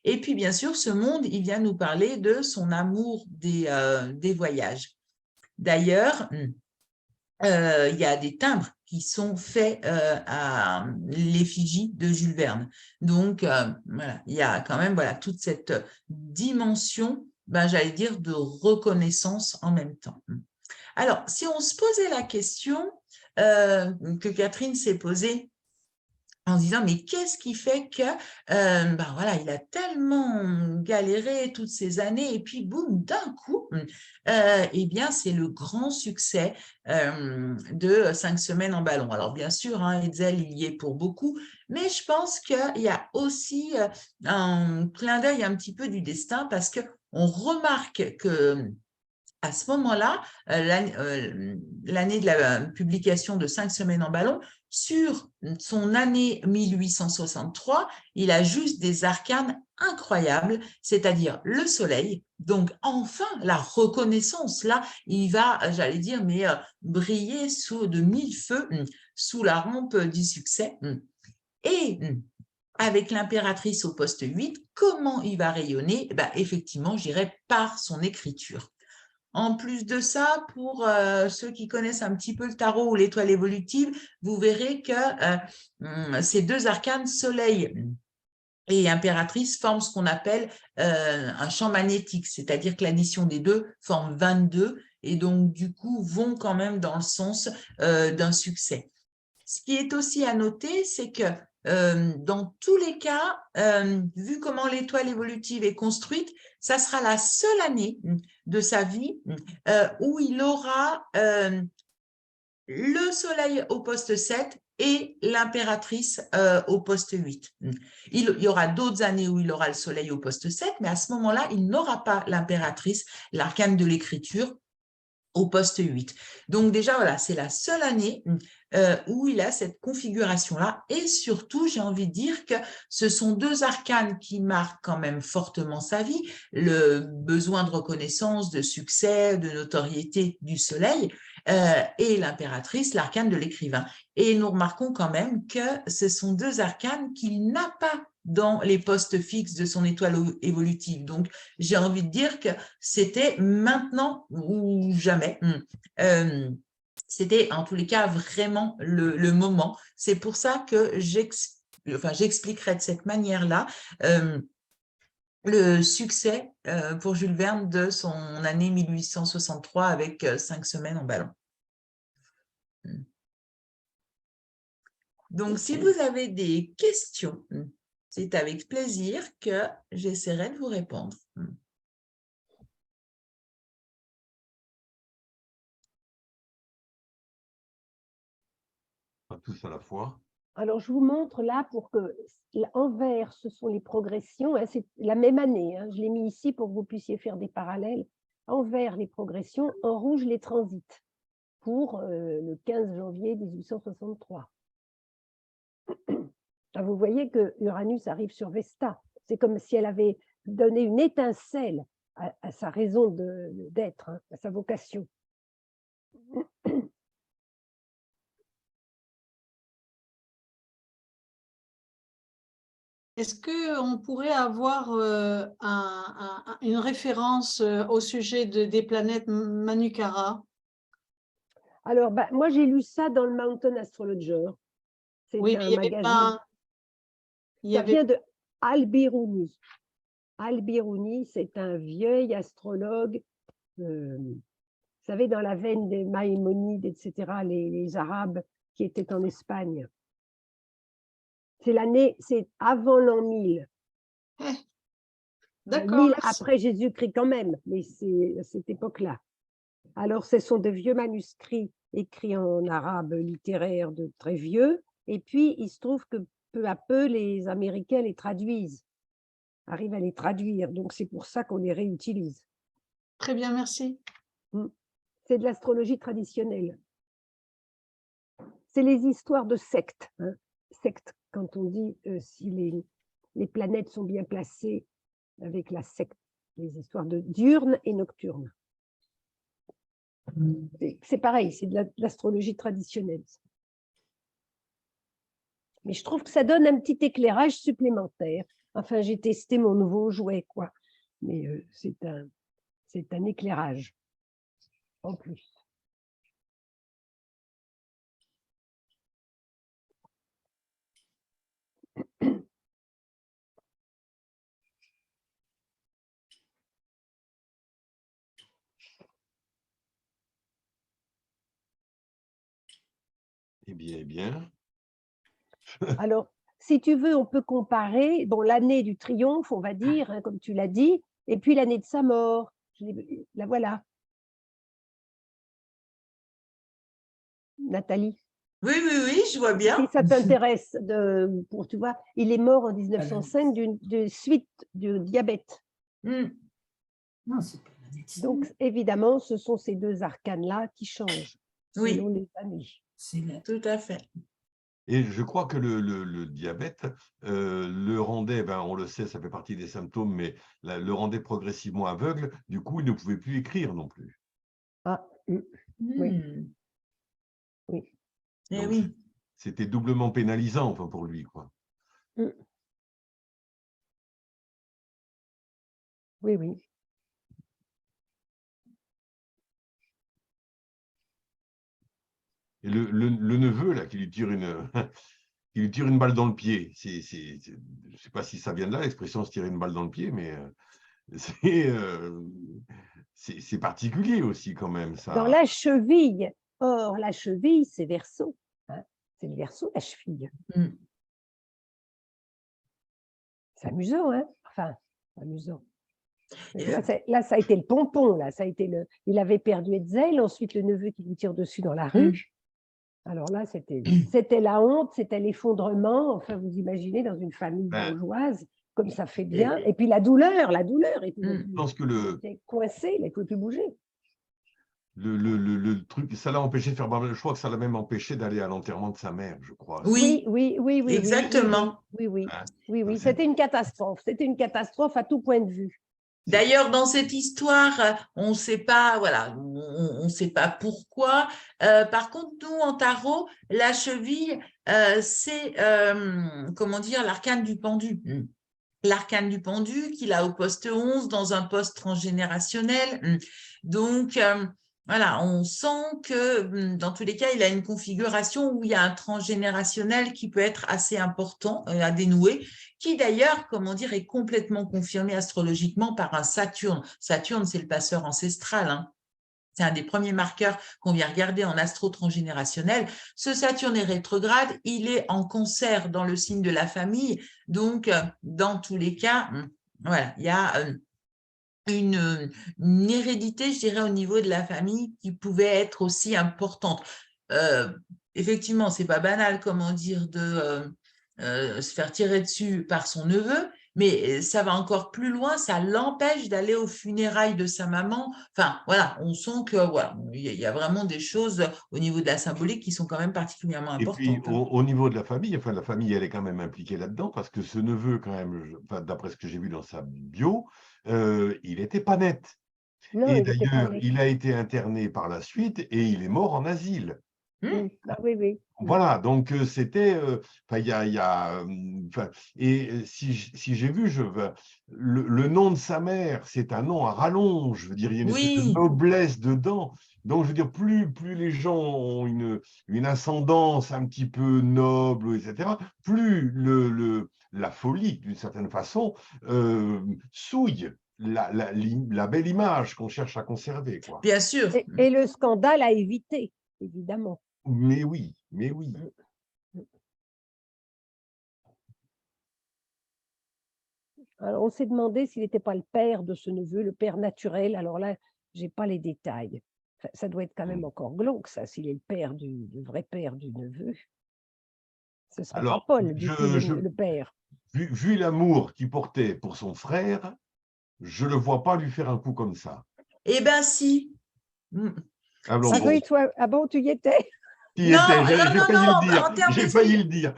Et puis, bien sûr, ce monde, il vient nous parler de son amour des voyages. D'ailleurs, il y a des timbres qui sont faits à l'effigie de Jules Verne. Donc, voilà, il y a quand même toute cette dimension, j'allais dire, de reconnaissance en même temps. Alors, si on se posait la question que Catherine s'est posée en se disant, mais qu'est-ce qui fait que, voilà, il a tellement galéré toutes ces années et puis boum, d'un coup, eh bien, c'est le grand succès de 5 semaines en ballon. Alors, bien sûr, Hetzel, il y est pour beaucoup, mais je pense qu'il y a aussi un clin d'œil un petit peu du destin parce qu'on remarque que à ce moment-là, l'année de la publication de 5 semaines en ballon, sur son année 1863, il a juste des arcanes incroyables, c'est-à-dire le soleil. Donc, enfin, la reconnaissance, là, il va, j'allais dire, briller de mille feux sous la rampe du succès. Et avec l'impératrice au poste 8, comment il va rayonner? Effectivement, j'irai par son écriture. En plus de ça, pour ceux qui connaissent un petit peu le tarot ou l'étoile évolutive, vous verrez que ces deux arcanes, Soleil et Impératrice, forment ce qu'on appelle un champ magnétique, c'est-à-dire que l'addition des deux forme 22 et donc du coup vont quand même dans le sens d'un succès. Ce qui est aussi à noter, c'est que dans tous les cas, vu comment l'étoile évolutive est construite, ça sera la seule année de sa vie où il aura le soleil au poste 7 et l'impératrice au poste 8. Il y aura d'autres années où il aura le soleil au poste 7, mais à ce moment-là, il n'aura pas l'impératrice, l'arcane de l'écriture, au poste 8. Donc déjà, voilà, c'est la seule année où il a cette configuration-là. Et surtout, j'ai envie de dire que ce sont deux arcanes qui marquent quand même fortement sa vie, le besoin de reconnaissance, de succès, de notoriété du soleil, et l'impératrice, l'arcane de l'écrivain. Et nous remarquons quand même que ce sont deux arcanes qu'il n'a pas dans les postes fixes de son étoile évolutive. Donc, j'ai envie de dire que c'était maintenant ou jamais. C'était en tous les cas vraiment le moment. C'est pour ça que j'expliquerai de cette manière-là le succès pour Jules Verne de son année 1863 avec 5 semaines en ballon. Donc, si vous avez des questions, c'est avec plaisir que j'essaierai de vous répondre. Pas tous à la fois. Alors, je vous montre là pour que, en vert, ce sont les progressions. C'est la même année. Je l'ai mis ici pour que vous puissiez faire des parallèles. En vert, les progressions. En rouge, les transits pour le 15 janvier 1863. Vous voyez que Uranus arrive sur Vesta. C'est comme si elle avait donné une étincelle à sa raison d'être, à sa vocation. Est-ce qu'on pourrait avoir une référence au sujet des planètes Manukara? Alors, moi, j'ai lu ça dans le Mountain Astrologer. C'est un magazine. Ça vient de Al-Biruni. Al-Biruni, c'est un vieil astrologue. Vous savez, dans la veine des Maïmonides, etc., les Arabes qui étaient en Espagne. C'est avant l'an 1000. D'accord. 1000 après Jésus-Christ quand même, mais c'est à cette époque-là. Alors, ce sont de vieux manuscrits écrits en arabe littéraire de très vieux. Et puis, il se trouve que peu à peu, les Américains les traduisent, arrivent à les traduire. Donc, c'est pour ça qu'on les réutilise. Très bien, merci. C'est de l'astrologie traditionnelle. c'est les histoires de sectes. Hein. Secte, quand on dit si les planètes sont bien placées avec la secte, les histoires de diurne et nocturne. C'est pareil, c'est de l'astrologie traditionnelle. Mais je trouve que ça donne un petit éclairage supplémentaire. Enfin, j'ai testé mon nouveau jouet, quoi. Mais c'est un éclairage en plus. Eh bien, eh bien. Alors, si tu veux, on peut comparer l'année du triomphe, on va dire, hein, comme tu l'as dit, et puis l'année de sa mort. La voilà. Nathalie. Oui, je vois bien. Si ça t'intéresse, tu vois, il est mort en 1905 d'une suite de diabète. Mm. Non, c'est pas la médecine. Donc, évidemment, ce sont ces deux arcanes-là qui changent selon les années. Tout à fait. Et je crois que le diabète le rendait, on le sait, ça fait partie des symptômes, mais le rendait progressivement aveugle. Du coup, il ne pouvait plus écrire non plus. Ah, oui. Oui. Et donc, oui. C'était doublement pénalisant pour lui, quoi. Oui, oui. Et le neveu, là, qui lui tire une balle dans le pied, je ne sais pas si ça vient de là, l'expression se tirer une balle dans le pied, mais c'est particulier aussi quand même, ça. Dans la cheville. Or, la cheville, c'est Verseau. Hein. C'est le Verseau, la cheville. C'est amusant, hein? Enfin, amusant. Là, ça a été le pompon. Là, ça a été il avait perdu Hetzel, ensuite le neveu qui lui tire dessus dans la rue. Alors là, c'était la honte, c'était l'effondrement. Enfin, vous imaginez, dans une famille bourgeoise, comme ça fait bien. Et puis la douleur. Je pense que il était coincé, il ne pouvait plus bouger. Le truc, ça l'a empêché de faire. Je crois que ça l'a même empêché d'aller à l'enterrement de sa mère, je crois. Oui. Exactement. Oui. C'était une catastrophe. C'était une catastrophe à tout point de vue. D'ailleurs, dans cette histoire, on ne sait pas, voilà, on sait pas pourquoi. Par contre, nous, en tarot, la cheville, c'est, comment dire, l'arcane du pendu. L'arcane du pendu qu'il a au poste 11 dans un poste transgénérationnel. Donc, voilà, on sent que dans tous les cas, il a une configuration où il y a un transgénérationnel qui peut être assez important à dénouer, qui d'ailleurs, comment dire, est complètement confirmé astrologiquement par un Saturne. Saturne, c'est le passeur ancestral, hein. C'est un des premiers marqueurs qu'on vient regarder en astro transgénérationnel. Ce Saturne est rétrograde, il est en Cancer dans le signe de la famille. Donc, dans tous les cas, voilà, il y a une hérédité, je dirais, au niveau de la famille qui pouvait être aussi importante. Effectivement, c'est pas banal, comment dire, de se faire tirer dessus par son neveu, mais ça va encore plus loin, ça l'empêche d'aller aux funérailles de sa maman. Enfin, voilà, on sent que voilà, il y a vraiment des choses au niveau de la symbolique qui sont quand même particulièrement importantes. Et puis, au niveau de la famille, la famille, elle est quand même impliquée là-dedans, parce que ce neveu, quand même, d'après ce que j'ai vu dans sa bio, il n'était pas net. Non, et d'ailleurs, il a été interné par la suite et il est mort en asile. Oui. Voilà, donc c'était, et si j'ai vu, le nom de sa mère, c'est un nom à rallonge, je veux dire, il y a une espèce de noblesse dedans. Donc, je veux dire, plus les gens ont une ascendance un petit peu noble, etc., plus la folie, d'une certaine façon, souille la belle image qu'on cherche à conserver, quoi. Bien sûr. Et le scandale à éviter, évidemment. Mais oui. Alors, on s'est demandé s'il n'était pas le père de ce neveu, le père naturel. Alors là, je n'ai pas les détails. Enfin, ça doit être quand même encore glauque, ça, s'il est le père le vrai père du neveu. Ce serait pas Paul, du coup, le père. Vu l'amour qu'il portait pour son frère, je ne le vois pas lui faire un coup comme ça. Eh bien, si. Ah bon, tu y étais? T'y Non, étais, non, j'ai non, failli non, le dire. en termes J'ai d'esprit. failli le dire.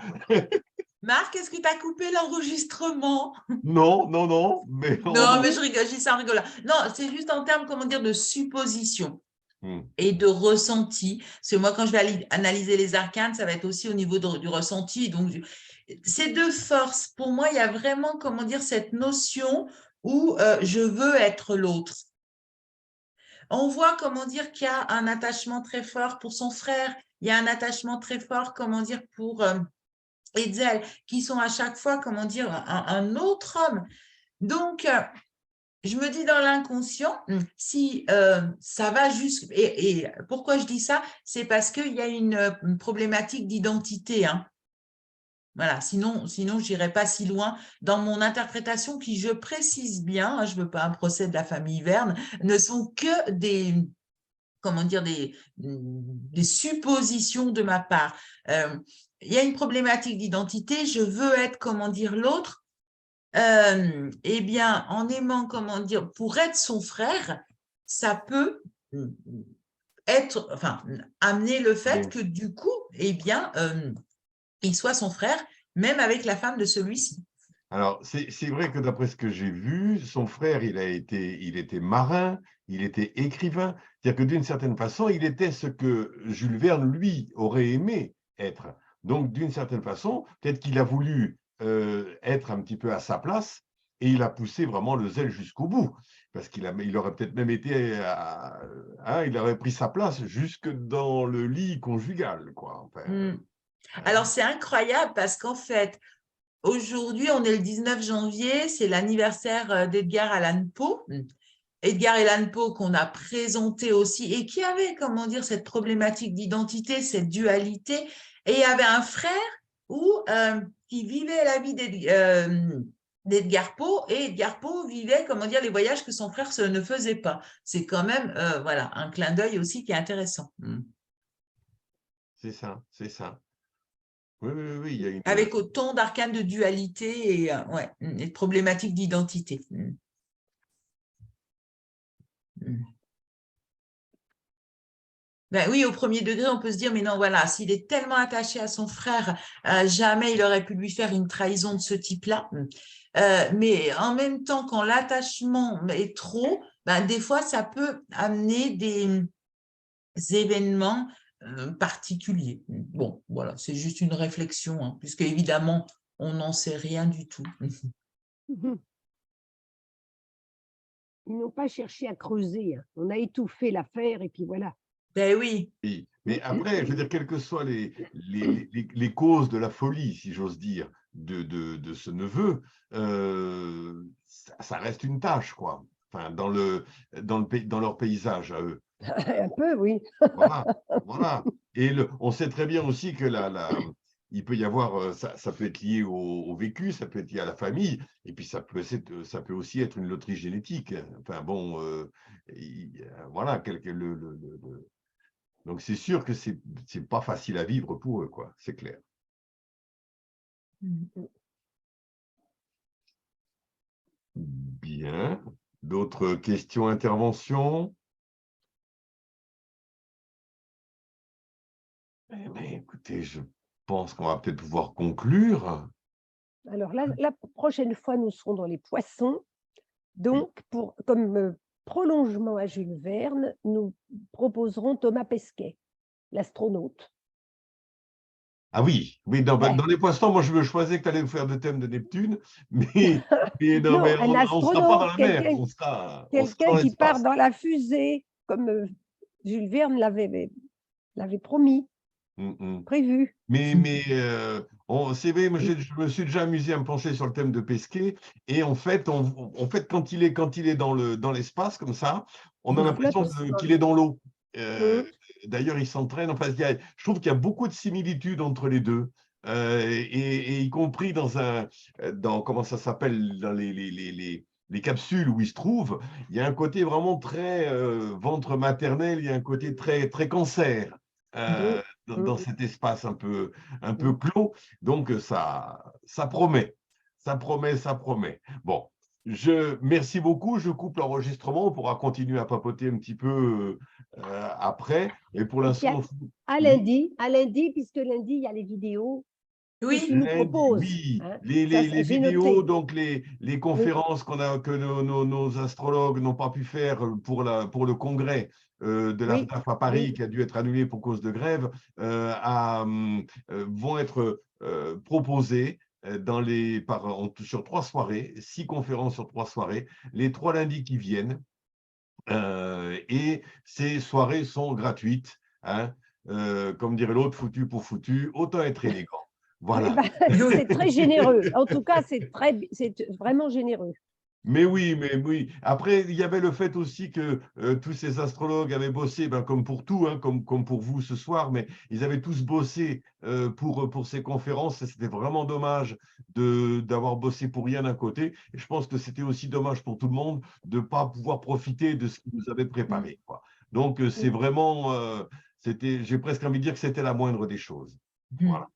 Marc, est-ce que tu as coupé l'enregistrement? Non, non, non, mais Non, mais je rigole, je dis ça en rigolant. Non, c'est juste en termes, comment dire, de supposition Hmm. et de ressenti. Parce que moi, quand je vais analyser les arcanes, ça va être aussi au niveau du ressenti. Donc, ces deux forces, pour moi, il y a vraiment, comment dire, cette notion où je veux être l'autre. On voit, comment dire, qu'il y a un attachement très fort pour son frère. Il y a un attachement très fort, comment dire, pour Hetzel, qui sont à chaque fois, comment dire, un autre homme. Donc, je me dis dans l'inconscient, si ça va juste… Et pourquoi je dis ça? C'est parce qu'il y a une problématique d'identité. Hein. Voilà, sinon je n'irai pas si loin dans mon interprétation qui, je précise bien, hein, je ne veux pas un procès de la famille Verne, ne sont que des… comment dire, des suppositions de ma part. Il y a une problématique d'identité, je veux être, comment dire, l'autre. Eh bien, en aimant, comment dire, pour être son frère, ça peut être, enfin, amener le fait Oui. que du coup, eh bien, il soit son frère, même avec la femme de celui-ci. Alors, c'est vrai que d'après ce que j'ai vu, son frère, il était marin, il était écrivain. C'est-à-dire que d'une certaine façon, il était ce que Jules Verne, lui, aurait aimé être. Donc, d'une certaine façon, peut-être qu'il a voulu être un petit peu à sa place et il a poussé vraiment le zèle jusqu'au bout. Parce il aurait peut-être même été, il aurait pris sa place jusque dans le lit conjugal, quoi. Enfin, Alors, c'est incroyable parce qu'en fait, aujourd'hui, on est le 19 janvier, c'est l'anniversaire d'Edgar Allan Poe. Edgar Allan Poe qu'on a présenté aussi et qui avait, comment dire, cette problématique d'identité, cette dualité. Et il y avait un frère qui vivait la vie d'Edgar Poe et Edgar Poe vivait, comment dire, les voyages que son frère ne faisait pas. C'est quand même, voilà, un clin d'œil aussi qui est intéressant. c'est ça, c'est ça. Oui, oui, oui, il y a une… Avec autant d'arcanes de dualité et, ouais, et de problématiques d'identité. Ben oui, au premier degré, on peut se dire, mais non, voilà, s'il est tellement attaché à son frère, jamais il aurait pu lui faire une trahison de ce type-là. Mais en même temps, quand l'attachement est trop, ben, des fois, ça peut amener des événements particuliers. Bon, voilà, c'est juste une réflexion, hein, puisque évidemment, on n'en sait rien du tout. Ils n'ont pas cherché à creuser. Hein. On a étouffé l'affaire et puis voilà. Ben oui. Oui. Mais après, je veux dire, quelles que soient les causes de la folie, si j'ose dire, de ce neveu, ça reste une tâche, quoi. Enfin, dans leur paysage à eux. Un peu, oui. Voilà, voilà. Et on sait très bien aussi que il peut y avoir, ça peut être lié au vécu, ça peut être lié à la famille, et puis ça peut aussi être une loterie génétique. Enfin bon, voilà, donc c'est sûr que c'est pas facile à vivre pour eux, quoi, c'est clair. Bien. D'autres questions, interventions? Eh bien, écoutez, je pense qu'on va peut-être pouvoir conclure. Alors la prochaine fois, nous serons dans les poissons. Donc, comme prolongement à Jules Verne, nous proposerons Thomas Pesquet, l'astronaute. Ah oui, oui, dans les poissons, moi je choisissais que tu allais nous faire le thème de Neptune, mais Non, mais un on ne sera pas dans astronaute, la mer, on sera dans quelqu'un qui part l'espace. dans la fusée, comme Jules Verne l'avait promis, prévu. Mais c'est vrai, moi, je me suis déjà amusé à me pencher sur le thème de Pesquet, et en fait, quand il est dans l'espace comme ça, on a Il l'impression flotte. qu'il est dans l'eau. D'ailleurs, il s'entraîne. Enfin, je trouve qu'il y a beaucoup de similitudes entre les deux, et y compris dans comment ça s'appelle, dans les capsules où il se trouve, il y a un côté vraiment très ventre maternel, il y a un côté très, très cancer. Dans cet espace un peu clos. Donc, ça promet. Ça promet. Bon, Merci beaucoup. Je coupe l'enregistrement. On pourra continuer à papoter un petit peu après. Et pour l'instant, à lundi, puisque lundi, il y a les vidéos. Oui, Tu nous proposes. oui. Hein. Les j'ai vidéos, noté. donc les conférences que nos astrologues n'ont pas pu faire pour le congrès de l'AFDAF à Paris, qui a dû être annulé pour cause de grève, vont être proposées sur 3 soirées, 6 conférences sur 3 soirées, les 3 lundis qui viennent. Et ces soirées sont gratuites. Hein, comme dirait l'autre, foutu pour foutu, autant être élégant. Voilà. C'est très généreux. En tout cas, c'est vraiment généreux. Mais oui. Après, il y avait le fait aussi que tous ces astrologues avaient bossé, comme pour tout, hein, comme pour vous ce soir, mais ils avaient tous bossé pour ces conférences. C'était vraiment dommage d'avoir bossé pour rien d'un côté. Et je pense que c'était aussi dommage pour tout le monde de ne pas pouvoir profiter de ce qu'ils nous avaient préparé, quoi. Donc, c'est vraiment, j'ai presque envie de dire que c'était la moindre des choses. Voilà.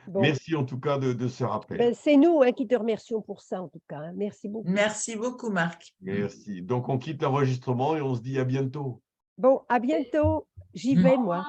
Bon. Merci en tout cas de ce rappel. C'est nous qui te remercions pour ça en tout cas. Hein. Merci beaucoup. Merci beaucoup, Marc. Merci. Donc, on quitte l'enregistrement et on se dit à bientôt. Bon, à bientôt. J'y vais, moi.